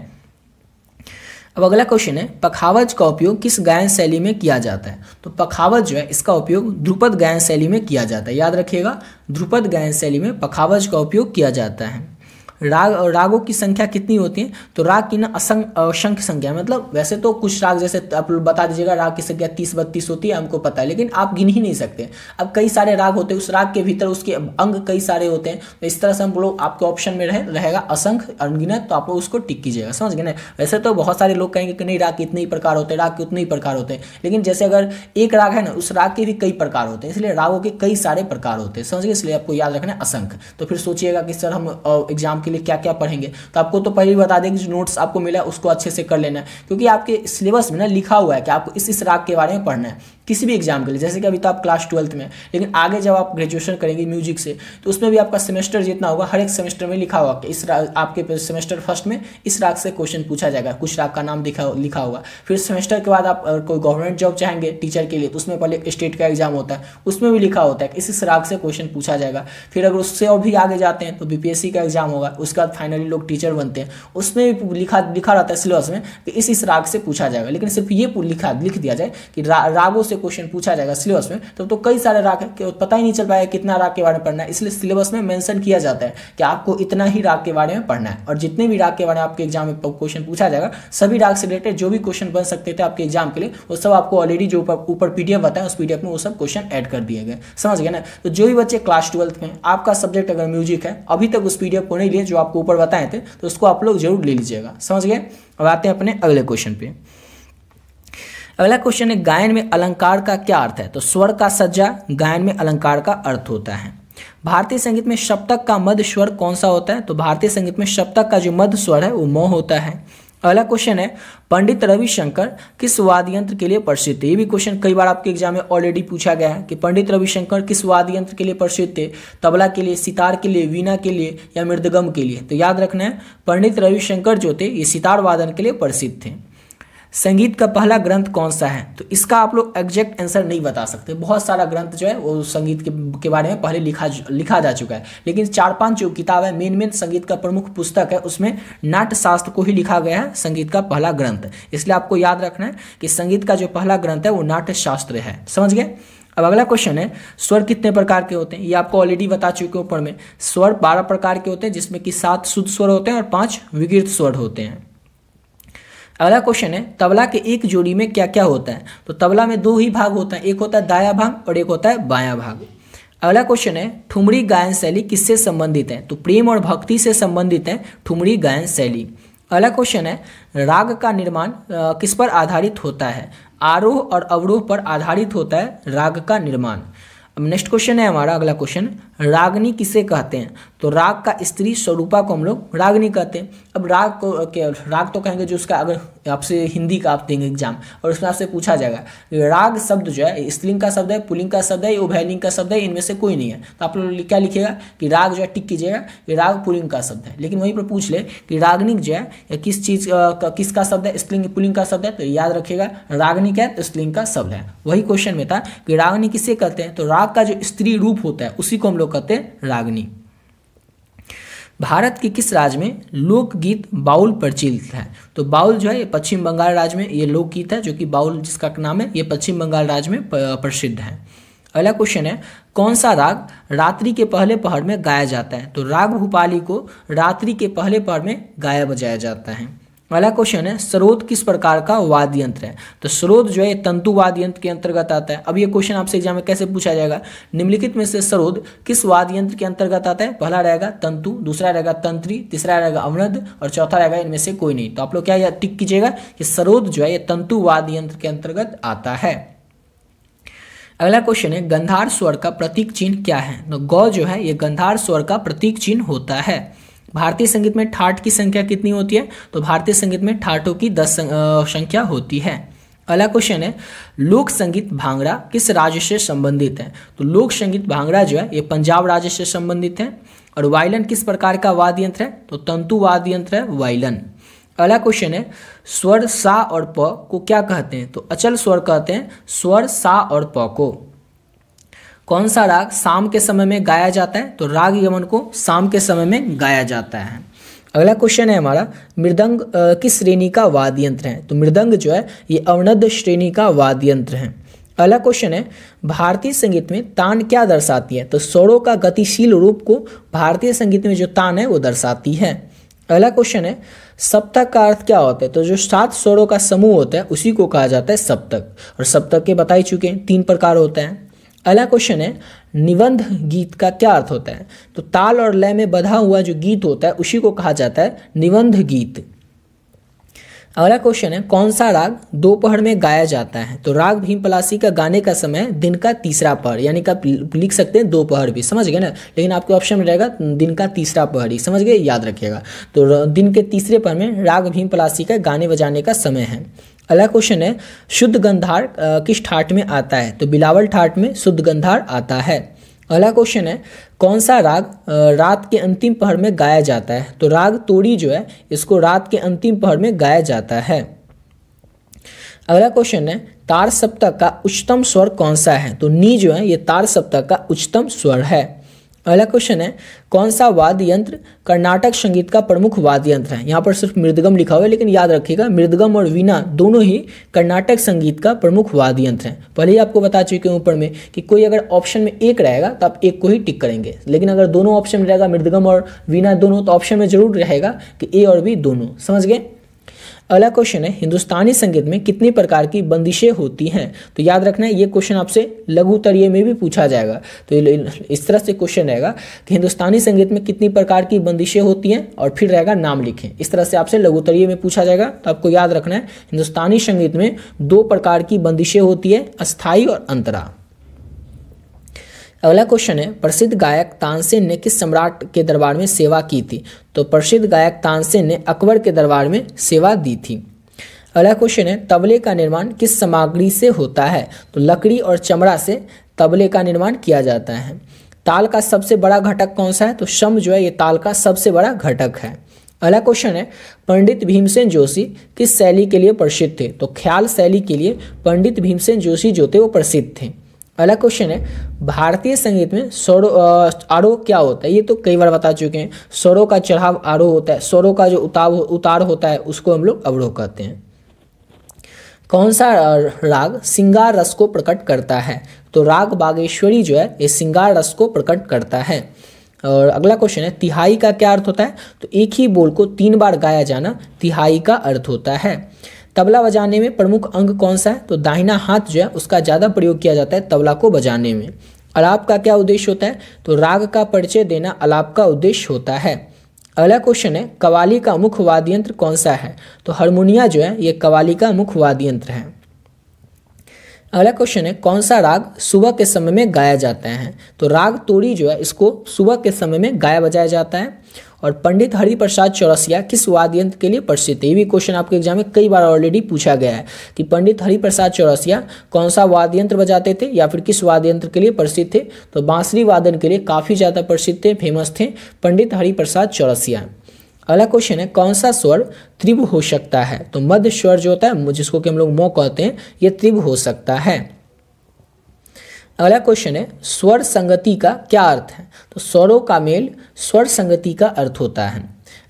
अब अगला क्वेश्चन है पखावज का उपयोग किस गायन शैली में किया जाता है। तो पखावज जो है इसका उपयोग ध्रुपद गायन शैली में किया जाता है। याद रखिएगा ध्रुपद गायन शैली में पखावज का उपयोग किया जाता है। रागों की संख्या कितनी होती है, तो राग की ना असंख्य संख्या, मतलब वैसे तो कुछ राग जैसे आप बता दीजिएगा राग की संख्या 30-32 होती है, हमको पता है, लेकिन आप गिन ही नहीं सकते। अब कई सारे राग होते हैं, उस राग के भीतर उसके अंग कई सारे होते हैं, तो इस तरह से हम लोग आपके ऑप्शन में रहेगा असंख्य अनगिनत, तो आप लोग उसको टिक कीजिएगा, समझ गए ना। वैसे तो बहुत सारे लोग कहेंगे कि नहीं राग के इतने ही प्रकार होते हैं, राग के उतने ही प्रकार होते हैं, लेकिन जैसे अगर एक राग है ना, उस राग के भी कई प्रकार होते हैं, इसलिए रागों के कई सारे प्रकार होते हैं, समझ गए, इसलिए आपको याद रखना है असंख्य। तो फिर सोचिएगा कि सर हम एग्जाम के लिए क्या क्या पढ़ेंगे, तो आपको तो पहले ही बता दें कि जो नोट्स आपको मिला है उसको अच्छे से कर लेना है, क्योंकि आपके सिलेबस में ना लिखा हुआ है कि आपको इस राग के बारे में पढ़ना है किसी भी एग्जाम के लिए। जैसे कि अभी तो आप क्लास 12th में, लेकिन आगे जब आप ग्रेजुएशन करेंगे म्यूजिक से, तो उसमें भी आपका सेमेस्टर जितना होगा हर एक सेमेस्टर में लिखा होगा कि इस राग, आपके सेमेस्टर फर्स्ट में इस राग से क्वेश्चन पूछा जाएगा, कुछ राग का नाम लिखा होगा। फिर सेमेस्टर के बाद आप कोई गवर्नमेंट जॉब चाहेंगे टीचर के लिए, तो उसमें पहले स्टेट का एग्जाम होता है, उसमें भी लिखा होता है कि इस राग से क्वेश्चन पूछा जाएगा। फिर अगर उससे और भी आगे जाते हैं तो बीपीएससी का एग्जाम होगा, उसके बाद फाइनली लोग टीचर बनते हैं, उसमें भी लिखा रहता है सिलेबस में कि इस राग से पूछा जाएगा। लेकिन सिर्फ ये लिख दिया जाए कि रागों से क्वेश्चन पूछा जाएगा सिलेबस में, तो कई सारे राग है, पता ही नहीं चल पाएगा कितना राग के बारे में पढ़ना है, इसलिए सिलेबस में मेंशन किया जाता है कि आपको इतना ही राग के बारे में पढ़ना है। और जितने भी राग के बारे में आपके एग्जाम में क्वेश्चन पूछा जाएगा, सभी राग से रिलेटेड जो भी क्वेश्चन बन सकते थे आपके एग्जाम के लिए, वो सब आपको ऑलरेडी जो ऊपर पीडीएफ बताया उस पीडीएफ में वो सब क्वेश्चन ऐड कर दिए गए, समझ गए ना। तो जो भी बच्चे क्लास 12th में आपका सब्जेक्ट अगर म्यूजिक है, अभी तक उस पीडीएफ को नहीं लिए जो आपको ऊपर बताए थे, तो उसको आप लोग जरूर ले लीजिएगा, समझ गए। अब आते हैं अपने अगले क्वेश्चन पे। अगला क्वेश्चन है गायन में अलंकार का क्या अर्थ है, तो स्वर का सज्जा गायन में अलंकार का अर्थ होता है। भारतीय संगीत में सप्तक का मध्य स्वर कौन सा होता है, तो भारतीय संगीत में सप्तक का जो मध्य स्वर है वो म होता है। अगला क्वेश्चन है पंडित रविशंकर किस वाद्य यंत्र के लिए प्रसिद्ध थे। ये भी क्वेश्चन कई बार आपके एग्जाम में ऑलरेडी पूछा गया है कि पंडित रविशंकर किस वाद्य यंत्र के लिए प्रसिद्ध थे, तबला के लिए, सितार के लिए, वीणा के लिए या मृदगम के लिए। तो याद रखना है पंडित रविशंकर जो थे ये सितार वादन के लिए प्रसिद्ध थे। संगीत का पहला ग्रंथ कौन सा है, तो इसका आप लोग एग्जैक्ट आंसर नहीं बता सकते, बहुत सारा ग्रंथ जो है वो संगीत के बारे में पहले लिखा जा चुका है, लेकिन 4-5 जो किताब है मेन संगीत का प्रमुख पुस्तक है, उसमें नाट्य शास्त्र को ही लिखा गया है संगीत का पहला ग्रंथ। इसलिए आपको याद रखना है कि संगीत का जो पहला ग्रंथ है वो नाट्य शास्त्र है, समझ गए। अब अगला क्वेश्चन है स्वर कितने प्रकार के होते हैं, ये आपको ऑलरेडी बता चुके ऊपर में। स्वर 12 प्रकार के होते हैं, जिसमें कि 7 शुद्ध स्वर होते हैं और 5 विकृत स्वर होते हैं। अगला क्वेश्चन है तबला के एक जोड़ी में क्या क्या होता है, तो तबला में 2 ही भाग होता है, एक होता है दायां भाग और एक होता है बायां भाग। अगला क्वेश्चन है ठुमरी गायन शैली किससे संबंधित है, तो प्रेम और भक्ति से संबंधित है ठुमरी गायन शैली। अगला क्वेश्चन है राग का निर्माण किस पर आधारित होता है, आरोह और अवरोह पर आधारित होता है राग का निर्माण। अब नेक्स्ट क्वेश्चन है हमारा अगला क्वेश्चन, रागनी किसे कहते हैं, तो राग का स्त्री स्वरूपा को हम लोग रागनी कहते हैं। अब राग तो कहेंगे जो उसका, अगर आपसे हिंदी का आप देंगे एग्जाम और उसमें आपसे पूछा जाएगा राग शब्द जो है स्त्रीलिंग का शब्द है, पुल्लिंग का शब्द है, उभयलिंग का शब्द है, इनमें से कोई नहीं है, तो आप लोग क्या लिखिएगा कि राग जो है टिक कीजिएगा कि राग पुल्लिंग का शब्द है। लेकिन वहीं पर पूछ ले कि रागनी जो है या किसका शब्द है, स्त्रीलिंग पुल्लिंग का शब्द है, तो याद रखिएगा रागनी क्या है, तो स्त्रीलिंग का शब्द है। वही क्वेश्चन में था कि रागनी किसे कहते हैं, तो राग का जो स्त्री रूप होता है उसी को हम लोग कहते हैं रागनी। भारत के किस राज्य में लोकगीत बाउल प्रचलित है, तो बाउल जो है ये पश्चिम बंगाल राज्य में ये लोकगीत है, जो कि बाउल जिसका नाम है ये पश्चिम बंगाल राज्य में प्रसिद्ध है। अगला क्वेश्चन है कौन सा राग रात्रि के पहले पहर में गाया जाता है, तो राग भूपाली को रात्रि के पहले पहर में गाया बजाया जाता है। अगला क्वेश्चन है सरोद किस प्रकार का वाद्य यंत्र है, तो सरोद जो है तंतु वाद्य यंत्र के अंतर्गत आता है। अब ये क्वेश्चन आपसे एग्जाम में कैसे पूछा जाएगा, निम्नलिखित में से सरोद किस वाद्य यंत्र के अंतर्गत आता है, पहला रहेगा तंतु, दूसरा रहेगा तंत्री, तीसरा रहेगा अवनद और चौथा रहेगा इनमें से कोई नहीं। तो आप लोग क्या टिक कीजिएगा कि सरोद जो है ये तंतु वाद्य यंत्र के अंतर्गत आता है। अगला क्वेश्चन है गंधार स्वर का प्रतीक चिन्ह क्या है, तो गौ जो है ये गंधार स्वर का प्रतीक चिन्ह होता है। भारतीय संगीत में ठाठ की संख्या कितनी होती है, तो भारतीय संगीत में ठाठों की 10 संख्या होती है। अगला क्वेश्चन है लोक संगीत भांगड़ा किस राज्य से संबंधित है, तो लोक संगीत भांगड़ा जो है ये पंजाब राज्य से संबंधित है। और वायलन किस प्रकार का वाद्य यंत्र है, तो तंतु वाद्य यंत्र है वायलन। अगला क्वेश्चन है स्वर सा और प को क्या कहते हैं, तो अचल स्वर कहते हैं स्वर सा और प को। कौन सा राग शाम के समय में गाया जाता है, तो राग यमन को शाम के समय में गाया जाता है। अगला क्वेश्चन है हमारा मृदंग किस श्रेणी का वाद्य यंत्र है, तो मृदंग जो है ये अवनद श्रेणी का वाद्य यंत्र है। अगला क्वेश्चन है भारतीय संगीत में तान क्या दर्शाती है? तो स्वरों का गतिशील रूप को भारतीय संगीत में जो तान है वो दर्शाती है। अगला क्वेश्चन है सप्तक का अर्थ क्या होता है? तो जो 7 स्वरों का समूह होता है उसी को कहा जाता है सप्तक, और सप्तक के बता ही चुके हैं 3 प्रकार होते हैं। अगला क्वेश्चन है निबंध गीत का क्या अर्थ होता है? तो ताल और लय में बंधा हुआ जो गीत होता है उसी को कहा जाता है निबंध गीत। अगला क्वेश्चन है कौन सा राग दोपहर में गाया जाता है? तो राग भीम पलासी का गाने का समय दिन का तीसरा पहर, यानी कि आप लिख सकते हैं दोपहर भी, समझ गए ना, लेकिन आपके ऑप्शन में रहेगा दिन का तीसरा पहर ही, समझ गए, याद रखिएगा। तो दिन के तीसरे पहर में राग भीम पलासी का गाने बजाने का समय है। अगला क्वेश्चन है शुद्ध गंधार किस ठाट में आता है? तो बिलावल ठाट में शुद्ध गंधार आता है। अगला क्वेश्चन है कौन सा राग रात के अंतिम पहर में गाया जाता है? तो राग तोड़ी जो है इसको रात के अंतिम पहर में गाया जाता है। अगला क्वेश्चन है तार सप्तक का उच्चतम स्वर कौन सा है? तो नी जो है ये तार सप्तक का उच्चतम स्वर है। अगला क्वेश्चन है कौन सा वाद्य यंत्र कर्नाटक संगीत का प्रमुख वाद्य यंत्र है? यहाँ पर सिर्फ मृदगम लिखा हुआ है, लेकिन याद रखिएगा मृदगम और वीणा दोनों ही कर्नाटक संगीत का प्रमुख वाद्य यंत्र हैं। पहले ही आपको बता चुके हैं ऊपर में कि कोई अगर ऑप्शन में एक रहेगा तो आप एक को ही टिक करेंगे, लेकिन अगर दोनों ऑप्शन में रहेगा मृदगम और वीणा दोनों, तो ऑप्शन में जरूर रहेगा कि ए और बी दोनों, समझ गए। अगला क्वेश्चन है हिंदुस्तानी संगीत में कितनी प्रकार की बंदिशें होती हैं? तो याद रखना है ये क्वेश्चन आपसे लघु तरीये में भी पूछा जाएगा। तो इस तरह से क्वेश्चन रहेगा कि हिंदुस्तानी संगीत में कितनी प्रकार की बंदिशें होती हैं, और फिर रहेगा नाम लिखें। इस तरह से आपसे लघु तरीये में पूछा जाएगा। तो आपको याद रखना है हिंदुस्तानी संगीत में 2 प्रकार की बंदिशें होती है, अस्थाई और अंतरा। अगला क्वेश्चन है प्रसिद्ध गायक तानसेन ने किस सम्राट के दरबार में सेवा की थी? तो प्रसिद्ध गायक तानसेन ने अकबर के दरबार में सेवा दी थी। अगला क्वेश्चन है तबले का निर्माण किस सामग्री से होता है? तो लकड़ी और चमड़ा से तबले का निर्माण किया जाता है। ताल का सबसे बड़ा घटक कौन सा है? तो शम जो है ये ताल का सबसे बड़ा घटक है। अगला क्वेश्चन है पंडित भीमसेन जोशी किस शैली के लिए प्रसिद्ध थे? तो ख्याल शैली के लिए पंडित भीमसेन जोशी जो थे वो प्रसिद्ध थे। अगला क्वेश्चन है भारतीय संगीत में स्वरों आरोह क्या होता है? ये तो कई बार बता चुके हैं। स्वरों का चढ़ाव आरोह होता है, स्वरों का जो उतार होता है उसको हम लोग अवरोह कहते हैं। कौन सा राग श्रृंगार रस को प्रकट करता है? तो राग बागेश्वरी जो है ये श्रृंगार रस को प्रकट करता है। और अगला क्वेश्चन है तिहाई का क्या अर्थ होता है? तो एक ही बोल को 3 बार गाया जाना तिहाई का अर्थ होता है। तबला बजाने में प्रमुख अंग कौन सा है? तो दाहिना हाथ जो है उसका ज़्यादा प्रयोग किया जाता है तबला को बजाने में। आलाप का क्या उद्देश्य होता है? तो राग का परिचय देना आलाप का उद्देश्य होता है। अगला क्वेश्चन है कव्वाली का मुख्य वाद्य यंत्र कौन सा है? तो हारमोनिया जो है ये कव्वाली का मुख्य वाद्य यंत्र है। अगला क्वेश्चन है कौन सा राग सुबह के समय में गाया जाता है? तो राग तोड़ी जो है इसको सुबह के समय में गाया बजाया जाता है। और पंडित हरिप्रसाद चौरसिया किस वाद्य यंत्र के लिए प्रसिद्ध है? ये भी क्वेश्चन आपके एग्जाम में कई बार ऑलरेडी पूछा गया है कि पंडित हरिप्रसाद चौरसिया कौन सा वाद्य यंत्र बजाते थे या फिर किस वाद्य यंत्र के लिए प्रसिद्ध थे? तो बांसुरी वादन के लिए काफ़ी ज़्यादा प्रसिद्ध थे, फेमस थे पंडित हरिप्रसाद चौरसिया। अगला क्वेश्चन है कौन सा स्वर त्रिभ हो सकता है? तो मध्य स्वर जो होता है जिसको कि हम लोग मो कहते हैं ये त्रिभ हो सकता है। अगला क्वेश्चन है स्वर संगति का क्या अर्थ है? तो स्वरों का मेल स्वर संगति का अर्थ होता है।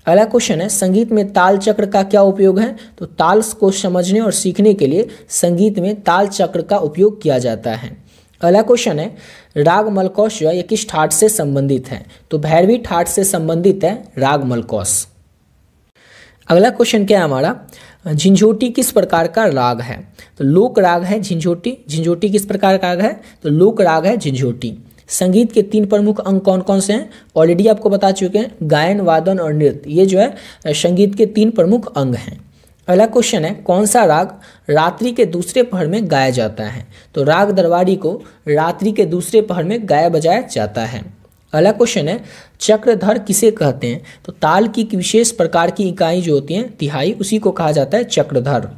अगला क्वेश्चन है संगीत में ताल चक्र का क्या उपयोग है? तो ताल को समझने और सीखने के लिए संगीत में ताल चक्र का उपयोग किया जाता है। अगला क्वेश्चन है राग मलकौश जो है ये किस ठाट से संबंधित है? तो भैरवी ठाट से संबंधित है राग मलकौश। अगला क्वेश्चन क्या है हमारा, झिंझोटी किस प्रकार का राग है? तो लोक राग है झिंझोटी। झिंझोटी किस प्रकार का राग है? तो लोक राग है झिंझोटी। संगीत के 3 प्रमुख अंग कौन कौन से हैं? ऑलरेडी आपको बता चुके हैं, गायन, वादन और नृत्य, ये जो है संगीत के 3 प्रमुख अंग हैं। अगला क्वेश्चन है कौन सा राग रात्रि के दूसरे पहर में गाया जाता है? तो राग दरबारी को रात्रि के दूसरे पहर में गाया बजाया जाता है। अगला क्वेश्चन है चक्रधर किसे कहते हैं? तो ताल की विशेष प्रकार की इकाई जो होती है तिहाई, उसी को कहा जाता है चक्रधर।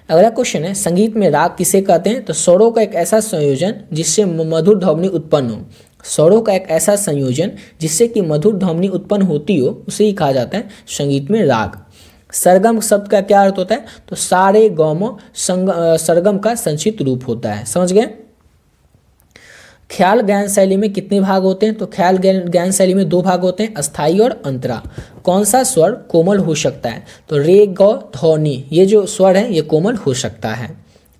अगला क्वेश्चन है संगीत में राग किसे कहते हैं? तो स्वरों का एक ऐसा संयोजन जिससे मधुर ध्वनि उत्पन्न हो। स्वरों का एक ऐसा संयोजन जिससे कि मधुर ध्वनि उत्पन्न होती हो उसे ही कहा जाता है संगीत में राग। सरगम शब्द का क्या अर्थ होता है? तो सारे गौमों सरगम का संक्षिप्त रूप होता है, समझ गए। ख्याल ज्ञान शैली में कितने भाग होते हैं? तो ख्याल ज्ञान शैली में 2 भाग होते हैं, अस्थाई और अंतरा। कौन सा स्वर कोमल हो सकता है? तो रे, गौ, ध्वनि, ये जो स्वर है ये कोमल हो सकता है।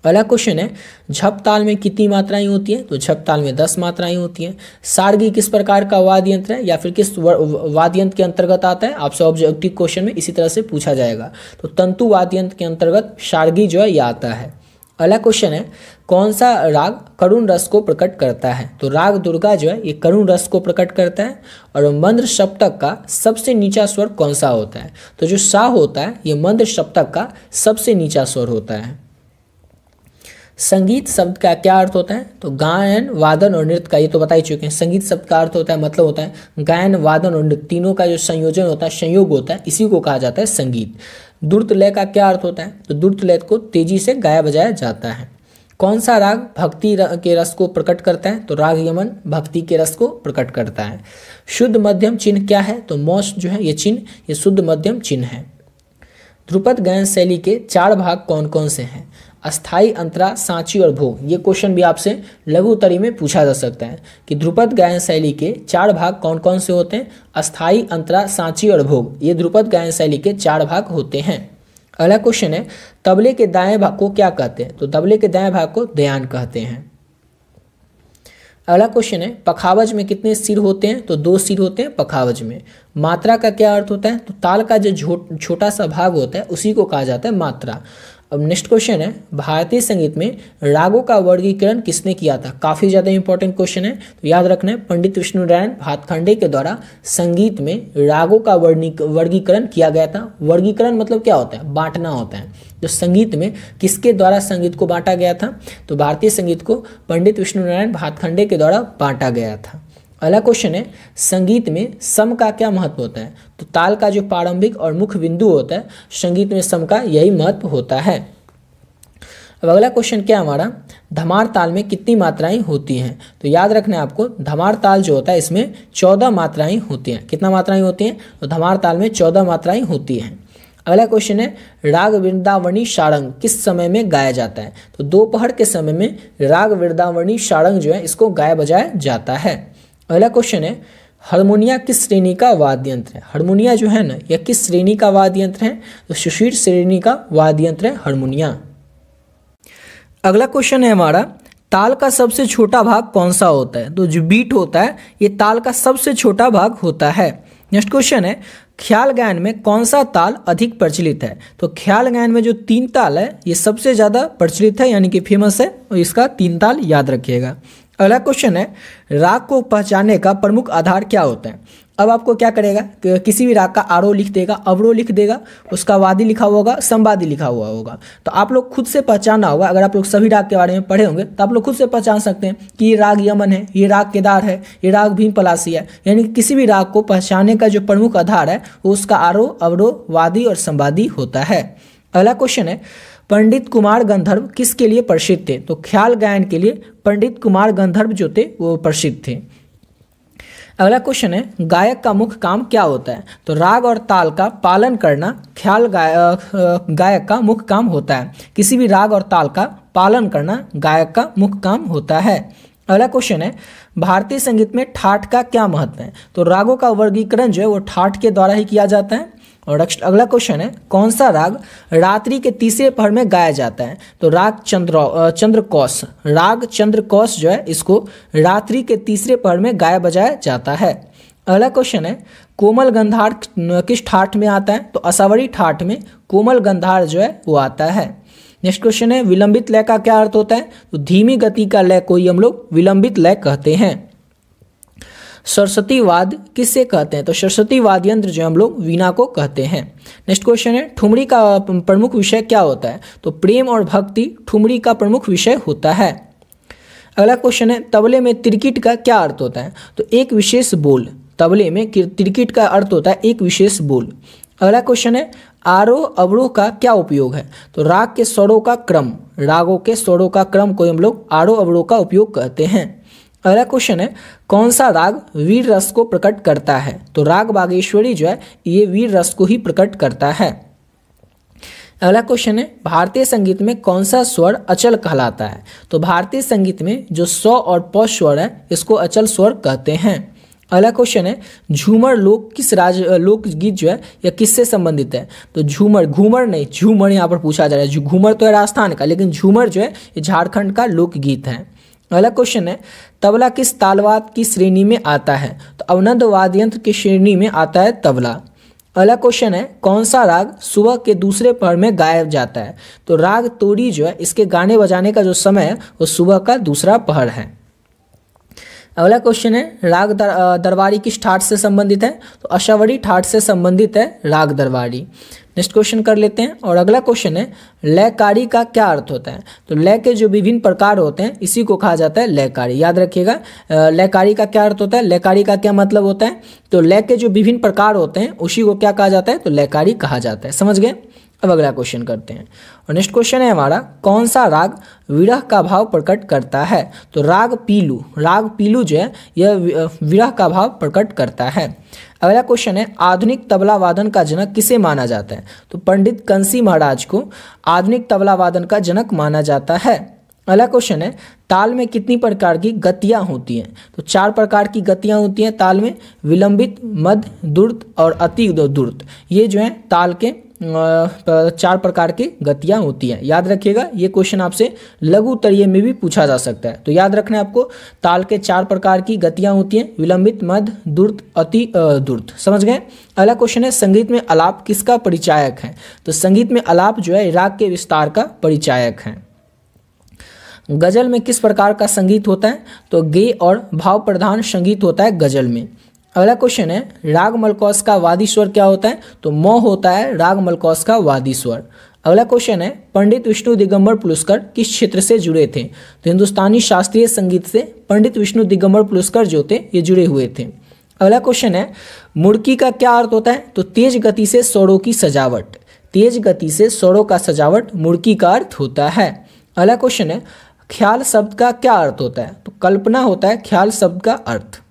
अगला क्वेश्चन है झप ताल में कितनी मात्राएं होती हैं? तो झप ताल में 10 मात्राएं होती हैं। सारगी किस प्रकार का वाद्य यंत्र है या फिर किस वाद्य यंत्र के अंतर्गत आता है? आपसे ऑब्जेक्टिव क्वेश्चन में इसी तरह से पूछा जाएगा। तो तंतु वाद्य यंत्र के अंतर्गत सारगी जो है यह आता है। अगला क्वेश्चन है कौन सा राग करुण रस को प्रकट करता है? तो राग दुर्गा जो है ये करुण रस को प्रकट करता है। और मंद्र सप्तक का सबसे नीचा स्वर कौन सा होता है? तो जो सा होता है ये मंद्र सप्तक का सबसे नीचा स्वर होता है। संगीत शब्द का क्या अर्थ होता है? तो गायन, वादन और नृत्य का, ये तो बता ही चुके हैं। संगीत शब्द का अर्थ होता है, मतलब होता है गायन, वादन और नृत्य तीनों का जो संयोजन होता है, संयोग होता है, इसी को कहा जाता है संगीत। द्रुत लय का क्या अर्थ होता है? तो द्रुत लय को तेजी से गाया बजाया जाता है। कौन सा राग भक्ति के रस को प्रकट करता है? तो राग यमन भक्ति के रस को प्रकट करता है। शुद्ध मध्यम चिन्ह क्या है? तो मौस जो है ये चिन्ह, ये शुद्ध मध्यम चिन्ह है। ध्रुपद गायन शैली के 4 भाग कौन कौन से हैं? अस्थाई, अंतरा, सांची और भोग। ये क्वेश्चन भी आपसे लघु उत्तरी में पूछा जा सकता है कि ध्रुपद गायन शैली के 4 भाग कौन कौन से होते हैं? अस्थाई, अंतरा, सांची और भोग, ये ध्रुपद गायन शैली के 4 भाग होते हैं। अगला क्वेश्चन है तबले के दाएं भाग को क्या कहते हैं? तो तबले के दाएं भाग को ध्यान कहते हैं। अगला क्वेश्चन है पखावज में कितने सिर होते हैं? तो 2 सिर होते हैं पखावज में। मात्रा का क्या अर्थ होता है? तो ताल का जो छोटा सा भाग होता है उसी को कहा जाता है मात्रा। अब नेक्स्ट क्वेश्चन है भारतीय संगीत में रागों का वर्गीकरण किसने किया था? काफ़ी ज़्यादा इंपॉर्टेंट क्वेश्चन है, तो याद रखना है पंडित विष्णु नारायण भातखंडे के द्वारा संगीत में रागों का वर्गीकरण किया गया था। वर्गीकरण मतलब क्या होता है? बांटना होता है। तो संगीत में किसके द्वारा संगीत को बांटा गया था? तो भारतीय संगीत को पंडित विष्णु नारायण भातखंडे के द्वारा बांटा गया था। अगला क्वेश्चन है संगीत में सम का क्या महत्व होता है? तो ताल का जो प्रारंभिक और मुख्य बिंदु होता है, संगीत में सम का यही महत्व होता है। अब अगला क्वेश्चन क्या हमारा, धमार ताल में कितनी मात्राएं होती हैं? तो याद रखना है आपको, धमार ताल जो होता है इसमें 14 मात्राएं होती हैं। कितना मात्राएं होती हैं? तो धमार ताल में 14 मात्राएं होती हैं। अगला क्वेश्चन है राग वृंदावनी सारंग किस समय में गाया जाता है? तो दोपहर के समय में राग वृंदावनी सारंग जो है इसको गाया बजाया जाता है। अगला क्वेश्चन है हारमोनिया किस श्रेणी का वाद्य यंत्र है? हारमोनिया जो है ना यह किस श्रेणी का वाद्य यंत्र है? तो सुशीर श्रेणी का वाद्य यंत्र है हारमोनिया। अगला क्वेश्चन है हमारा ताल का सबसे छोटा भाग कौन सा होता है? तो जो बीट होता है ये ताल का सबसे छोटा भाग होता है। नेक्स्ट क्वेश्चन है ख्याल गायन में कौन सा ताल अधिक प्रचलित है? तो ख्याल गायन में जो 3 ताल है ये सबसे ज़्यादा प्रचलित है, यानी कि फेमस है, और इसका 3 ताल याद रखिएगा। अगला क्वेश्चन है राग को पहचानने का प्रमुख आधार क्या होता है? अब आपको क्या करेगा कि किसी भी राग का आरोह लिख देगा, अवरोह लिख देगा, उसका वादी लिखा हुआ होगा, संवादी लिखा हुआ होगा। तो आप लोग खुद से पहचानना होगा। अगर आप लोग सभी राग के बारे में पढ़े होंगे तो आप लोग खुद से पहचान सकते हैं कि ये राग यमन है, ये राग केदार है, ये राग भीम पलासी है। यानी किसी भी राग को पहचानने का जो प्रमुख आधार है वो उसका आरोह, अवरोह, वादी और संवादी होता है। अगला क्वेश्चन है पंडित कुमार गंधर्व किसके लिए प्रसिद्ध थे? तो ख्याल गायन के लिए पंडित कुमार गंधर्व जो थे वो प्रसिद्ध थे। अगला क्वेश्चन है गायक का मुख्य काम क्या होता है? तो राग और ताल का पालन करना ख्याल गायक का मुख्य काम होता है। किसी भी राग और ताल का पालन करना गायक का मुख्य काम होता है। अगला क्वेश्चन है भारतीय संगीत में ठाठ का क्या महत्व है? तो रागों का वर्गीकरण जो है वो ठाठ के द्वारा ही किया जाता है। और अगला क्वेश्चन है कौन सा राग रात्रि के तीसरे पहर में गाया जाता है? तो राग चंद्रकौश, राग चंद्रकौश जो है इसको रात्रि के तीसरे पहर में गाया बजाया जाता है। अगला क्वेश्चन है कोमल गंधार किस ठाठ में आता है? तो असावरी ठाठ में कोमल गंधार जो है वो आता है। नेक्स्ट क्वेश्चन है विलंबित लय का क्या अर्थ होता है? तो धीमी गति का लय को ही हम लोग विलंबित लय कहते हैं। सरस्वती वाद्य किससे कहते हैं? तो सरस्वती वाद्य यंत्र जो हम लोग वीणा को कहते हैं। नेक्स्ट क्वेश्चन है ठुमरी का प्रमुख विषय क्या होता है? तो प्रेम और भक्ति ठुमरी का प्रमुख विषय होता है। अगला क्वेश्चन है तबले में तिरकिट का क्या अर्थ होता है? तो एक विशेष बोल। तबले में तिरकिट का अर्थ होता है एक विशेष बोल। अगला क्वेश्चन है आरोह अवरोह का क्या उपयोग है? तो राग के स्वरों का क्रम, रागों के स्वरों का क्रम को हम लोग आरोह अवरोह का उपयोग कहते हैं। अगला क्वेश्चन है कौन सा राग वीर रस को प्रकट करता है? तो राग बागेश्वरी जो है ये वीर रस को ही प्रकट करता है। अगला क्वेश्चन है भारतीय संगीत में कौन सा स्वर अचल कहलाता है? तो भारतीय संगीत में जो स और प स्वर है इसको अचल स्वर कहते हैं। अगला क्वेश्चन है झूमर लोकगीत जो है यह किससे संबंधित है? तो झूमर, घूमर नहीं, झूमर यहाँ पर पूछा जा रहा है। घूमर तो है राजस्थान का, लेकिन झूमर जो है ये झारखंड का लोकगीत है। अगला क्वेश्चन है तबला किस तालवाद की श्रेणी में आता है? तो अवनद वाद्य यंत्र की श्रेणी में आता है तबला। अगला क्वेश्चन है कौन सा राग सुबह के दूसरे पहर में गाया जाता है? तो राग तोड़ी जो है इसके गाने बजाने का जो समय है वो सुबह का दूसरा पहर है। अगला क्वेश्चन है राग दरबारी किस ठाट से संबंधित है? तो अशावरी ठाट से संबंधित है राग दरबारी। नेक्स्ट क्वेश्चन कर लेते हैं। और अगला क्वेश्चन है लयकारी का क्या अर्थ होता है? तो लय के जो विभिन्न प्रकार होते हैं इसी को कहा जाता है लयकारी। याद रखिएगा लयकारी का क्या अर्थ होता है, लयकारी का क्या मतलब होता है? तो लय के जो विभिन्न प्रकार होते हैं उसी को क्या कहा जाता है? तो लयकारी कहा जाता है। समझ गए? अब अगला क्वेश्चन करते हैं। और नेक्स्ट क्वेश्चन है हमारा कौन सा राग विरह का भाव प्रकट करता है? तो राग पीलू जो है यह विरह का भाव प्रकट करता है। अगला क्वेश्चन है आधुनिक तबला वादन का जनक किसे माना जाता है? तो पंडित कंसी महाराज को आधुनिक तबला वादन का जनक माना जाता है। अगला क्वेश्चन है ताल में कितनी प्रकार की गतियां होती हैं? तो 4 प्रकार की गतियां होती हैं ताल में, विलंबित, मध्य, द्रुत और अति द्रुत। ये जो है ताल के 4 प्रकार की गतियां होती हैं। याद रखिएगा ये क्वेश्चन आपसे लघु तरीये में भी पूछा जा सकता है। तो याद रखना है आपको ताल के 4 प्रकार की गतियां होती हैं, विलंबित, मध्य, द्रुत, अति द्रुत। समझ गए? अगला क्वेश्चन है संगीत में आलाप किसका परिचायक है? तो संगीत में आलाप जो है राग के विस्तार का परिचायक है। गजल में किस प्रकार का संगीत होता है? तो गेय और भाव प्रधान संगीत होता है गजल में। अगला क्वेश्चन है राग मलकौस का वादी स्वर क्या होता है? तो म होता है राग मलकौस का वादी स्वर। अगला क्वेश्चन है पंडित विष्णु दिगंबर पुरस्कार किस क्षेत्र से जुड़े थे? तो हिंदुस्तानी शास्त्रीय संगीत से पंडित विष्णु दिगंबर पुरस्कार जो थे ये जुड़े हुए थे। अगला क्वेश्चन है मुड़की का क्या अर्थ होता है? तो तेज गति से स्वरों की सजावट। तेज गति से स्वरों का सजावट मुड़की का अर्थ होता है। अगला क्वेश्चन है ख्याल शब्द का क्या अर्थ होता है? तो कल्पना होता है ख्याल शब्द का अर्थ।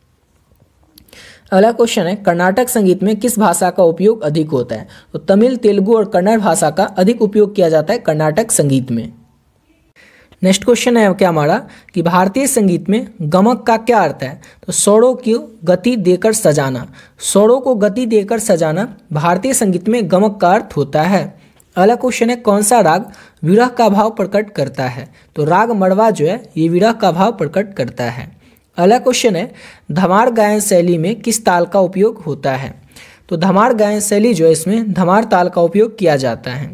अगला क्वेश्चन है कर्नाटक संगीत में किस भाषा का उपयोग अधिक होता है? तो तमिल, तेलुगु और कन्नड़ भाषा का अधिक उपयोग किया जाता है कर्नाटक संगीत में। नेक्स्ट क्वेश्चन है क्या हमारा कि भारतीय संगीत में गमक का क्या अर्थ है? तो स्वरों की गति देकर सजाना। स्वरों को गति देकर सजाना भारतीय संगीत में गमक का अर्थ होता है। अगला क्वेश्चन है कौन सा राग विरह का भाव प्रकट करता है? तो राग मड़वा जो है ये विरह का भाव प्रकट करता है। अगला क्वेश्चन है धमार गायन शैली में किस ताल का उपयोग होता है? तो धमार गायन शैली जो है इसमें धमार ताल का उपयोग किया जाता है।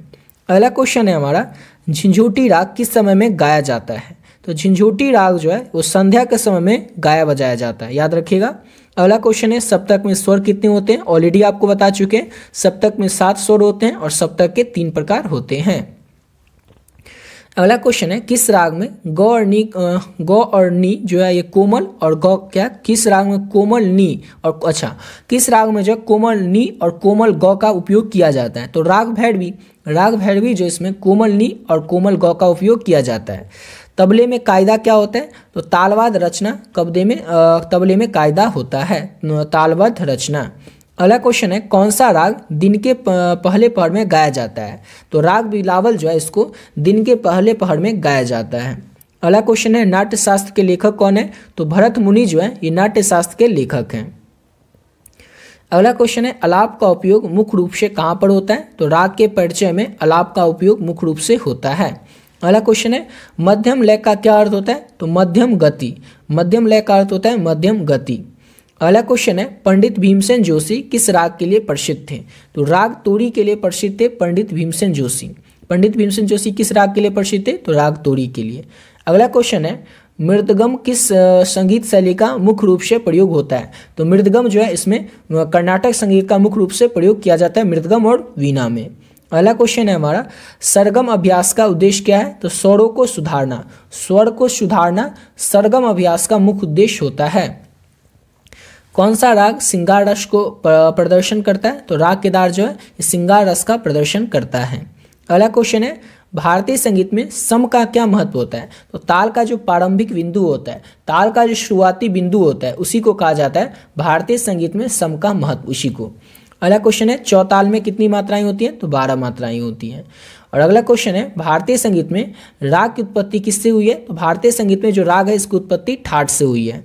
अगला क्वेश्चन है हमारा झिंझोटी राग किस समय में गाया जाता है? तो झिंझोटी राग जो है वो संध्या के समय में गाया बजाया जाता है। याद रखिएगा। अगला क्वेश्चन है सप्तक में स्वर कितने होते हैं? ऑलरेडी आपको बता चुके हैं सप्तक में 7 स्वर होते हैं और सप्तक के 3 प्रकार होते हैं। अगला क्वेश्चन है किस राग में गौ और नी जो है ये कोमल और गौ क्या किस राग में कोमल नी और किस राग में जो कोमल नी और कोमल गौ का उपयोग किया जाता है? तो राग भैरवी जो इसमें कोमल नी और कोमल गौ का उपयोग किया जाता है। तबले में कायदा क्या होता है? तो तालवाद रचना तबले में कायदा होता है तालवाद रचना। अगला क्वेश्चन है कौन सा राग दिन के पहले पहर में गाया जाता है? तो राग बिलावल जो है इसको दिन के पहले पहर में गाया जाता है। अगला क्वेश्चन है नाट्य शास्त्र के लेखक कौन है? तो भरत मुनि जो है ये नाट्य शास्त्र के लेखक हैं। अगला क्वेश्चन है आलाप का उपयोग मुख्य रूप से कहाँ पर होता है? तो राग के परिचय में आलाप का उपयोग मुख्य रूप से होता है। अगला क्वेश्चन है मध्यम लय का क्या अर्थ होता है? तो मध्यम गति। मध्यम लय का अर्थ होता है मध्यम गति। अगला क्वेश्चन है पंडित भीमसेन जोशी किस राग के लिए प्रसिद्ध थे? तो राग तोड़ी के लिए प्रसिद्ध थे पंडित भीमसेन जोशी। पंडित भीमसेन जोशी किस राग के लिए प्रसिद्ध थे? तो राग तोड़ी के लिए। अगला क्वेश्चन है मृदगम किस संगीत शैली का मुख्य रूप से प्रयोग होता है? तो मृदगम जो है इसमें कर्नाटक संगीत का मुख्य रूप से प्रयोग किया जाता है मृदगम और वीणा में। अगला क्वेश्चन है हमारा सरगम अभ्यास का उद्देश्य क्या है? तो स्वरों को सुधारना। स्वर को सुधारना सरगम अभ्यास का मुख्य उद्देश्य होता है। कौन सा राग श्रृंगार रस को प्रदर्शन करता है? तो राग केदार जो है श्रृंगार रस का प्रदर्शन करता है। अगला क्वेश्चन है भारतीय संगीत में सम का क्या महत्व होता है? तो ताल का जो प्रारंभिक बिंदु होता है, ताल का जो शुरुआती बिंदु होता है उसी को कहा जाता है भारतीय संगीत में सम का महत्व, उसी को। अगला क्वेश्चन है चौताल में कितनी मात्राएं होती हैं? तो 12 मात्राएं होती हैं। और अगला क्वेश्चन है भारतीय संगीत में राग की उत्पत्ति किससे हुई है? तो भारतीय संगीत में जो राग है इसकी उत्पत्ति ठाट से हुई है।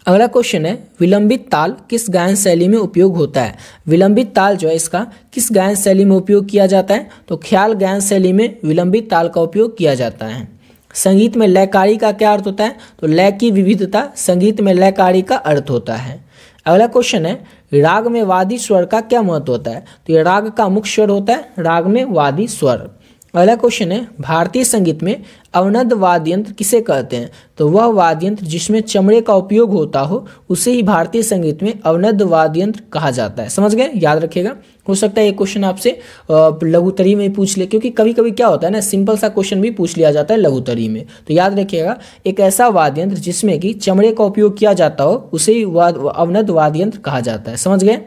अगला क्वेश्चन है विलंबित ताल किस गायन शैली में उपयोग होता है। विलंबित ताल जो है इसका किस गायन शैली में उपयोग किया जाता है, तो ख्याल गायन शैली में विलंबित ताल का उपयोग किया जाता है। संगीत में लयकारी का क्या अर्थ होता है, तो लय की विविधता संगीत में लयकारी का अर्थ होता है। अगला क्वेश्चन है राग में वादी स्वर का क्या महत्व होता है, तो ये राग का मुख्य स्वर होता है राग में वादी स्वर। अगला क्वेश्चन है भारतीय संगीत में अवनद वाद्य यंत्र किसे कहते हैं, तो वह वाद्य यंत्र जिसमें चमड़े का उपयोग होता हो उसे ही भारतीय संगीत में अवनद वाद्य यंत्र कहा जाता है। समझ गए, याद रखिएगा। हो सकता है ये क्वेश्चन आपसे लघुतरी में पूछ ले, क्योंकि कभी कभी क्या होता है ना, सिंपल सा क्वेश्चन भी पूछ लिया जाता है लघुतरी में। तो याद रखिएगा एक ऐसा वाद्य यंत्र जिसमें कि चमड़े का उपयोग किया जाता हो उसे ही अवनद वाद्य यंत्र कहा जाता है। समझ गए।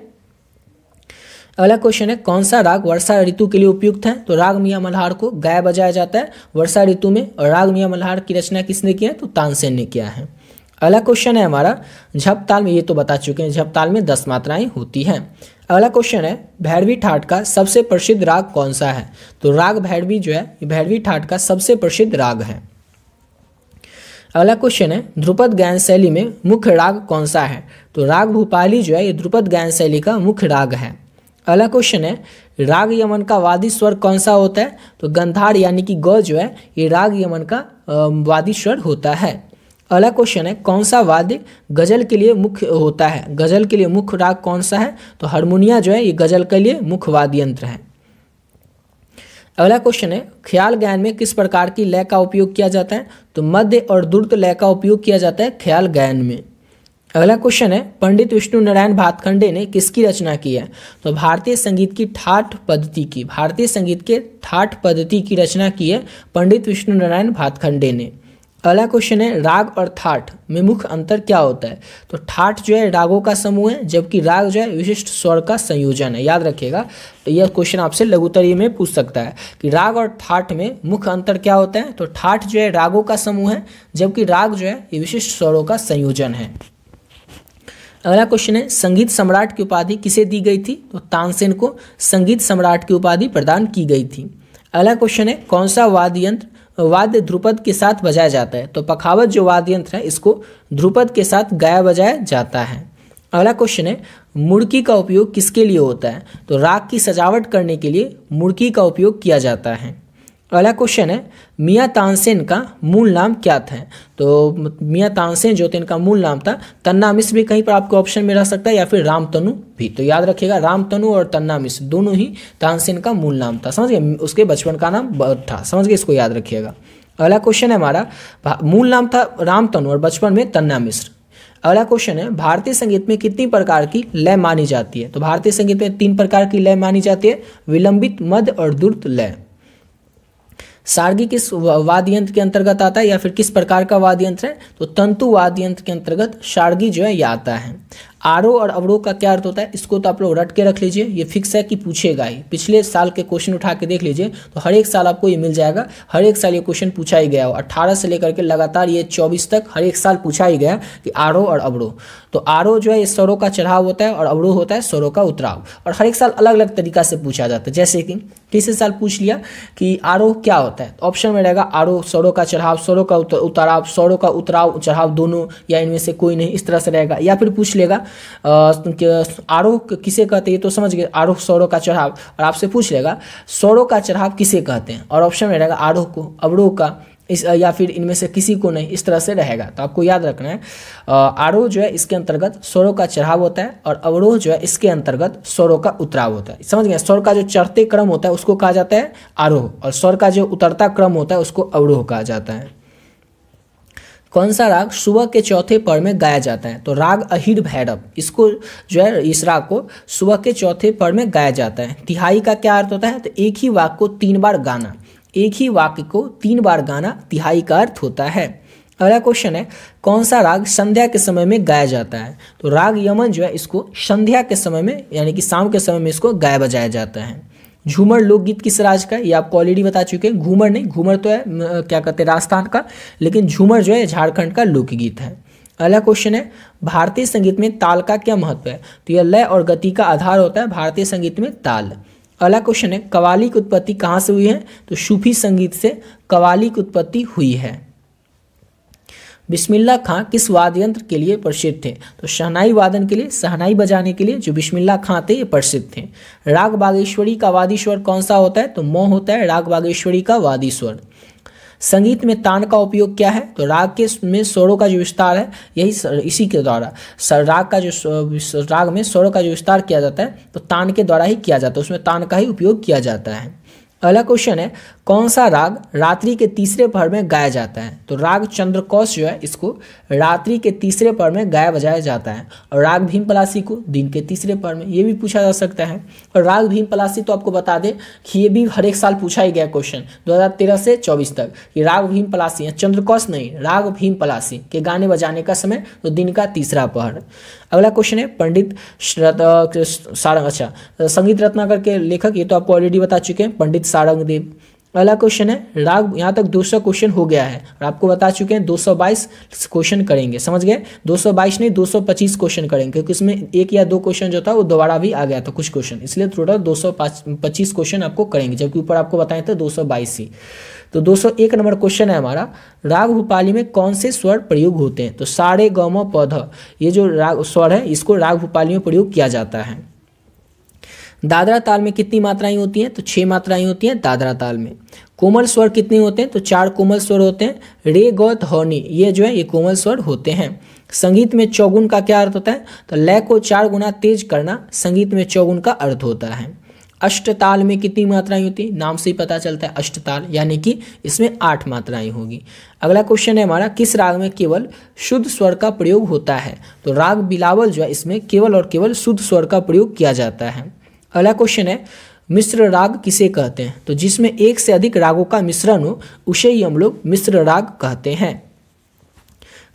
अगला क्वेश्चन है कौन सा राग वर्षा ऋतु के लिए उपयुक्त है, तो राग मियां मल्हार को गाया बजाया जाता है वर्षा ऋतु में, और राग मियां मल्हार की रचना किसने किया है, तो तानसेन ने किया है। अगला क्वेश्चन है हमारा झप ताल में, ये तो बता चुके हैं, झप ताल में 10 मात्राएं होती हैं। अगला क्वेश्चन है भैरवी ठाट का सबसे प्रसिद्ध राग कौन सा है, तो राग भैरवी जो है ये भैरवी ठाट का सबसे प्रसिद्ध राग है। अगला क्वेश्चन है ध्रुपद गायन शैली में मुख्य राग कौन सा है, तो राग भूपाली जो है ये ध्रुपद गायन शैली का मुख्य राग है। अगला क्वेश्चन है राग यमन का वादी स्वर कौन सा होता है, तो गंधार यानी कि ग जो है ये राग यमन का वादी स्वर होता है। अगला क्वेश्चन है कौन सा वाद्य गजल के लिए मुख्य होता है, गजल के लिए मुख्य राग कौन सा है, तो हारमोनिया जो है ये गजल के लिए मुख्य वाद्य यंत्र है। अगला क्वेश्चन है ख्याल गायन में किस प्रकार की लय का उपयोग किया जाता है, तो मध्य और द्रुत लय का उपयोग किया जाता है ख्याल गायन में। अगला क्वेश्चन है पंडित विष्णु नारायण भातखंडे ने किसकी रचना की है, तो भारतीय संगीत की ठाठ पद्धति की, भारतीय संगीत के ठाठ पद्धति की रचना की है पंडित विष्णु नारायण भातखंडे ने। अगला क्वेश्चन है राग और ठाठ में मुख्य अंतर क्या होता है, तो ठाठ जो है रागों का समूह है जबकि राग जो है विशिष्ट स्वर का संयोजन है। याद रखिएगा, तो यह क्वेश्चन आपसे लघुतरी में पूछ सकता है कि राग और ठाठ में मुख्य अंतर क्या होता है, तो ठाठ जो है रागों का समूह है जबकि राग जो है ये विशिष्ट स्वरों का संयोजन है। अगला क्वेश्चन है संगीत सम्राट की उपाधि किसे दी गई थी, तो तानसेन को संगीत सम्राट की उपाधि प्रदान की गई थी। अगला क्वेश्चन है कौन सा वाद्य ध्रुपद के साथ बजाया जाता है, तो पखावज जो वाद्य यंत्र है इसको ध्रुपद के साथ गाया बजाया जाता है। अगला क्वेश्चन है मुड़की का उपयोग किसके लिए होता है, तो राग की सजावट करने के लिए मुड़की का उपयोग किया जाता है। अगला क्वेश्चन है मियां तानसेन का मूल नाम क्या था, तो मियां तानसेन जो थे इनका मूल नाम था तन्ना मिश्र, भी कहीं पर आपके ऑप्शन में रह सकता है, या फिर रामतनु भी। तो याद रखिएगा रामतनु और तन्ना मिश्र दोनों ही तानसेन का मूल नाम था। समझ गए, उसके बचपन का नाम था। समझ गए, इसको याद रखिएगा। अगला क्वेश्चन है हमारा मूल नाम था रामतनु और बचपन में तन्ना मिश्र। अगला क्वेश्चन है भारतीय संगीत में कितनी प्रकार की लय मानी जाती है, तो भारतीय संगीत में 3 प्रकार की लय मानी जाती है, विलंबित, मध्य और द्रुत लय। सारगी किस वाद्य यंत्र के अंतर्गत आता है या फिर किस प्रकार का वाद्य यंत्र है, तो तंतु वाद्य यंत्र के अंतर्गत सारगी जो है ये आता है। आरोह और अवरोह का क्या अर्थ होता है, इसको तो आप लोग रट के रख लीजिए, ये फिक्स है कि पूछेगा ही। पिछले साल के क्वेश्चन उठा के देख लीजिए तो हर एक साल आपको ये मिल जाएगा, हर एक साल ये क्वेश्चन पूछा ही गया हो। 18 से लेकर के लगातार ये 24 तक हर एक साल पूछा ही गया कि आरोह और अवरोह। तो आरोह जो है ये स्वरों का चढ़ाव होता है और अवरोह होता है स्वरों का उतराव, और हर एक साल अलग अलग तरीका से पूछा जाता है। जैसे कि तीसरे साल पूछ लिया कि आरोह क्या होता है, तो ऑप्शन में रहेगा आरोह स्वरों का चढ़ाव, स्वरों का उताराव, स्वरों का उतराव चढ़ाव दोनों, या इनमें से कोई नहीं, इस तरह से रहेगा। या फिर पूछ लेगा आरोह किसे कहते हैं, तो समझ गए आरोह स्वरों का चढ़ाव, और आपसे पूछ लेगा स्वरों का चढ़ाव किसे कहते हैं, और ऑप्शन में रहेगा आरोह को, अवरोह का, इस या फिर इनमें से किसी को नहीं, इस तरह से रहेगा। तो आपको याद रखना है आरोह जो है इसके अंतर्गत स्वरों का चढ़ाव होता है और अवरोह जो है इसके अंतर्गत स्वरों का उतराव होता है। समझ गए, स्वर का जो चढ़ते क्रम होता है उसको कहा जाता है आरोह, और स्वर का जो उतरता क्रम होता है उसको अवरोह कहा जाता है। कौन सा राग सुबह के चौथे पहर में गाया जाता है, तो राग अहिर भैरव, इसको जो है इस राग को सुबह के चौथे पहर में गाया जाता है। तिहाई का क्या अर्थ होता है, तो एक ही वाक्य को 3 बार गाना, एक ही वाक्य को 3 बार गाना तिहाई का अर्थ होता है। अगला क्वेश्चन है कौन सा राग संध्या के समय में गाया जाता है, तो राग यमन जो है इसको संध्या के समय में यानी कि शाम के समय में इसको गाया बजाया जाता है। झूमर लोकगीत किस राज्य का, ये आपको ऑलरेडी बता चुके हैं। घूमर नहीं, घूमर तो है क्या कहते हैं राजस्थान का, लेकिन झूमर जो है झारखंड का लोकगीत है। अगला क्वेश्चन है भारतीय संगीत में ताल का क्या महत्व है, तो यह लय और गति का आधार होता है भारतीय संगीत में ताल। अगला क्वेश्चन है कव्वाली की उत्पत्ति कहाँ से हुई है, तो सूफी संगीत से कव्वाली की उत्पत्ति हुई है। बिस्मिल्लाह खां किस वाद्य यंत्र के लिए प्रसिद्ध थे? तो शहनाई वादन के लिए, शहनाई बजाने के लिए जो बिस्मिल्लाह खां थे ये प्रसिद्ध थे। राग बागेश्वरी का वादी स्वर कौन सा होता है? तो म होता है राग बागेश्वरी का वादी स्वर। संगीत में तान का उपयोग क्या है? तो राग के में स्वरों का जो विस्तार है यही इसी के द्वारा राग का जो राग में स्वरों का जो विस्तार किया जाता है तो तान के द्वारा ही किया जाता है, उसमें तान का ही उपयोग किया जाता है। अगला क्वेश्चन है कौन सा राग रात्रि के तीसरे पहर में गाया जाता है? तो राग चंद्रकौश जो है इसको रात्रि के तीसरे पहर में गाया बजाया जाता है, और राग भीम पलासी को दिन के तीसरे पहर में, ये भी पूछा जा सकता है। और राग भीम पलासी तो आपको बता दें कि ये भी हर एक साल पूछा ही गया क्वेश्चन 2013 से 24 तक कि राग भीम पलासी है, चंद्रकौश नहीं, राग भीम पलासी के गाने बजाने का समय तो दिन का तीसरा पहर। अगला क्वेश्चन है पंडित सारंग, अच्छा संगीत रत्नाकर के लेखक, ये तो आपको ऑलरेडी बता चुके हैं, पंडित सारंगदेव। अगला क्वेश्चन है राग, यहाँ तक 200 क्वेश्चन हो गया है और आपको बता चुके हैं 222 क्वेश्चन करेंगे, समझ गए? 222 नहीं 225 क्वेश्चन करेंगे, क्योंकि इसमें एक या दो क्वेश्चन जो था वो दोबारा भी आ गया था कुछ क्वेश्चन, इसलिए टोटल 225 क्वेश्चन आपको करेंगे, जबकि ऊपर आपको बताए थे 222 ही। तो 201 नंबर क्वेश्चन है हमारा, राग भूपाली में कौन से स्वर प्रयोग होते हैं? तो सारे ग म प ध, ये जो राग स्वर है इसको राग भूपाली में प्रयोग किया जाता है। दादरा ताल में कितनी मात्राएं होती हैं? तो 6 मात्राएं होती हैं दादरा ताल में। कोमल स्वर कितने होते हैं? तो 4 कोमल स्वर होते हैं, रे ग ध नि, ये जो है ये कोमल स्वर होते हैं। संगीत में चौगुन का क्या अर्थ होता है? तो लय को 4 गुना तेज करना संगीत में चौगुन का अर्थ होता है। अष्टताल में कितनी मात्राएं होती है? नाम से ही पता चलता है अष्टताल, यानी कि इसमें 8 मात्राएं होगी। अगला क्वेश्चन है हमारा, किस राग में केवल शुद्ध स्वर का प्रयोग होता है? तो राग बिलावल जो है इसमें केवल और केवल शुद्ध स्वर का प्रयोग किया जाता है। अगला क्वेश्चन है मिश्र राग किसे कहते हैं? तो जिसमें एक से अधिक रागों का मिश्रण हो उसे ही हम लोग मिश्र राग कहते हैं।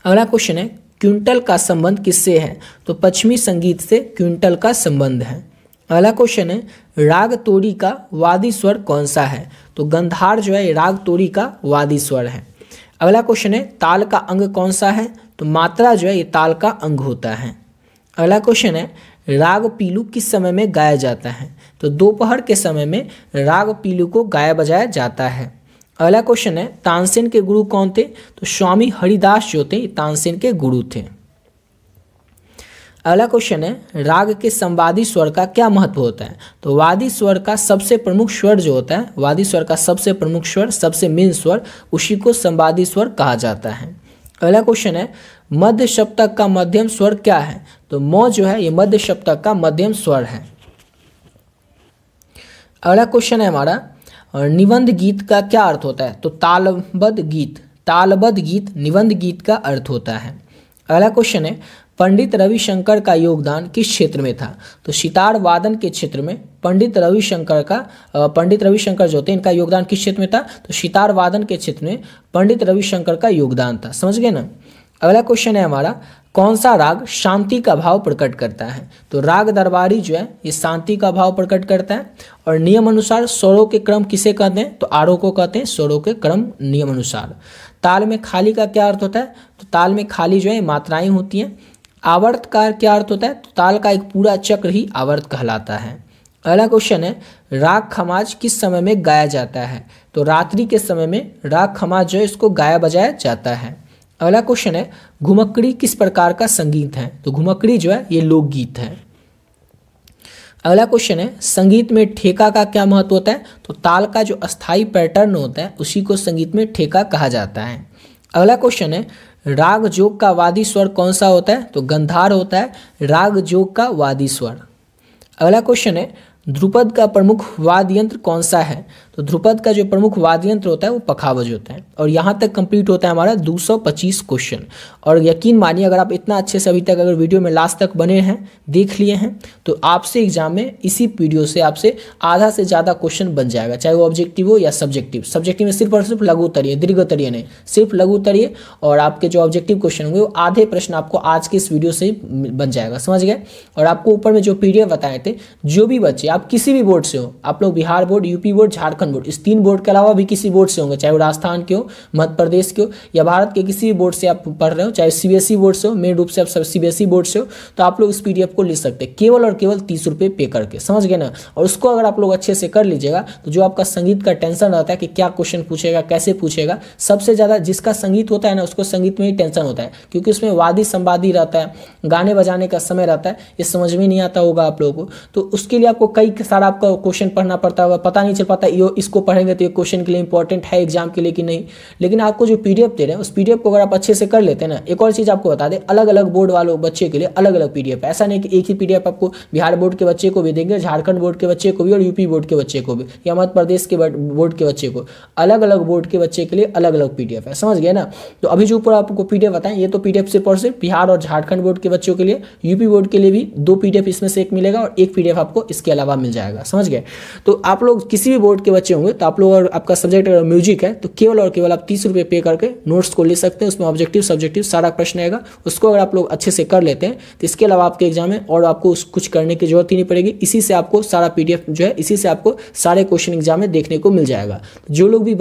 अगला क्वेश्चन है क्विंटल का संबंध किससे है? तो पश्चिमी संगीत से क्विंटल का संबंध है। अगला क्वेश्चन है राग तोड़ी का वादी स्वर कौन सा है? तो गंधार जो है राग तोड़ी का वादी स्वर है। अगला क्वेश्चन है ताल का अंग कौन सा है? तो मात्रा जो है ये ताल का अंग होता है। अगला क्वेश्चन है राग पीलू किस समय में गाया जाता है? तो दोपहर के समय में राग पीलू को गाया बजाया जाता है। अगला क्वेश्चन है तानसेन के गुरु कौन थे? तो स्वामी हरिदास जो थे तानसेन के गुरु थे। अगला क्वेश्चन है राग के संवादी स्वर का क्या महत्व होता है? तो वादी स्वर का सबसे प्रमुख स्वर जो होता है, वादी स्वर का सबसे प्रमुख स्वर, सबसे मेन स्वर, उसी को संवादी स्वर कहा जाता है। अगला क्वेश्चन है मध्य सप्तक का मध्यम स्वर क्या है? तो म जो है ये मध्य सप्तक का मध्यम स्वर है। अगला क्वेश्चन है हमारा निबंध गीत का क्या अर्थ होता है? तो तालबद्ध गीत, तालबद्ध गीत निबंध गीत का अर्थ होता है। अगला क्वेश्चन है पंडित रविशंकर का योगदान किस क्षेत्र में था? तो सितार वादन के क्षेत्र में पंडित रविशंकर जो थे इनका योगदान किस क्षेत्र में था? तो सितार वादन के क्षेत्र में पंडित रविशंकर का योगदान था, समझ गए ना। अगला क्वेश्चन है हमारा कौन सा राग शांति का भाव प्रकट करता है? तो राग दरबारी जो है ये शांति का भाव प्रकट करता है। और नियम अनुसार स्वरों के क्रम किसे कहते हैं? तो आरोह को कहते हैं स्वरों के क्रम नियम अनुसार। ताल में खाली का क्या अर्थ होता है? तो ताल में खाली जो है मात्राएं होती हैं। आवर्त का क्या अर्थ होता है? तो ताल का एक पूरा चक्र ही आवर्त कहलाता है। अगला क्वेश्चन है राग खमाज किस समय में गाया जाता है? तो रात्रि के समय में राग खमाज जो है इसको गाया बजाया जाता है। अगला क्वेश्चन है घुमक्कड़ी किस प्रकार का संगीत है? तो घुमक्कड़ी जो है ये लोकगीत है। अगला क्वेश्चन है संगीत में ठेका का क्या महत्व होता है? तो ताल का जो अस्थाई पैटर्न होता है उसी को संगीत में ठेका कहा जाता है। अगला क्वेश्चन है राग जोग का वादी स्वर कौन सा होता है? तो गंधार होता है राग जोग का वादी स्वर। अगला क्वेश्चन है ध्रुपद का प्रमुख वाद्य यंत्र कौन सा है? तो ध्रुपद का जो प्रमुख वाद्य यंत्र होता है वो पखावज होता है। और यहाँ तक कंप्लीट होता है हमारा 225 क्वेश्चन। और यकीन मानिए अगर आप इतना अच्छे से अभी तक अगर वीडियो में लास्ट तक बने हैं, देख लिए हैं, तो आपसे एग्जाम में इसी वीडियो से आपसे आधा से ज़्यादा क्वेश्चन बन जाएगा, चाहे वो ऑब्जेक्टिव हो या सब्जेक्टिव। सब्जेक्टिव में सिर्फ और सिर्फ लघु उत्तरीय, दीर्घ उत्तरीय नहीं, सिर्फ लघु उत्तरीय। और आपके जो ऑब्जेक्टिव क्वेश्चन होंगे वो आधे प्रश्न आपको आज के इस वीडियो से बन जाएगा, समझ गए। और आपको ऊपर में जो PDF बताए थे, जो भी बच्चे, आप आप किसी भी बोर्ड से हो, आप लोग Bihar board, UP board, Jharkhand board, इस 3 बोर्ड के अलावा भी किसी बोर्ड से होंगे, चाहे वो राजस्थान के हो, मध्य प्रदेश के हो या भारत के किसी भी बोर्ड से आप पढ़ रहे हो, चाहे सीबीएसई बोर्ड से हो, मेन रूप से आप सब सीबीएसई बोर्ड से हो, तो आप लोग इस पीडीएफ को ले सकते हैं केवल और केवल 30 रुपये पे करके, समझ गए ना। और उसको अगर आप लोग अच्छे से कर लीजिएगा तो जो आपका संगीत का टेंशन रहता है कि क्या क्वेश्चन पूछेगा, कैसे पूछेगा, सबसे ज़्यादा जिसका संगीत होता है ना उसको संगीत में ही टेंशन होता है, क्योंकि उसमें वादी संवादी रहता है, गाने बजाने का समय रहता है, ये समझ में नहीं आता होगा आप लोगों को। तो उसके लिए आपको कई सारा आपका क्वेश्चन पढ़ना पड़ता होगा, पता नहीं चल पाता ये इसको पढ़ेंगे तो ये क्वेश्चन के लिए इंपॉर्टेंट है एग्जाम के लिए कि नहीं। लेकिन आपको जो पीडीएफ दे रहे हैं उस पीडीएफ को अगर आप अच्छे से कर लेते हैं ना, एक और चीज़ आपको बता दें, अलग अलग बोर्ड वालों बच्चे के लिए अलग अलग पीडीएफ, ऐसा नहीं कि एक ही पीडीएफ आपको बिहार बोर्ड के बच्चे को भी देंगे, झारखंड बोर्ड के बच्चे को भी और यूपी बोर्ड के बच्चे को भी या मध्य प्रदेश के बोर्ड के बच्चे को, अलग अलग बोर्ड के बच्चे के लिए अलग अलग पीडीएफ है, समझ गए ना। तो अभी जो ऊपर आपको पीडीएफ बताएं ये तो पीडीएफ सिर्फ और सिर्फ बिहार और झारखंड बोर्ड के बच्चों के लिए, यूपी बोर्ड के लिए भी 2 पीडीएफ इसमें से एक मिलेगा और एक पीडीएफ आपको इसके अलावा मिल जाएगा, समझ गए। तो आप लोग किसी भी बोर्ड के बच्चे होंगे तो आप लोग अगर आपका सब्जेक्ट अगर म्यूजिक है तो केवल और केवल आप 30 रुपये पे करके नोट्स को ले सकते हैं। उसमें ऑब्जेक्टिव सब्जेक्टिव सारा प्रश्न आएगा, उसको अगर आप लोग अच्छे से कर लेते हैं तो इसके अलावा आपके एग्जाम में और आपको कुछ करने की जरूरत ही नहीं पड़ेगी। इसी से आपको सारा पीडीएफ जो है, इसी से आपको सारे क्वेश्चन एग्जाम में देखने को मिल जाएगा। जो लोग भी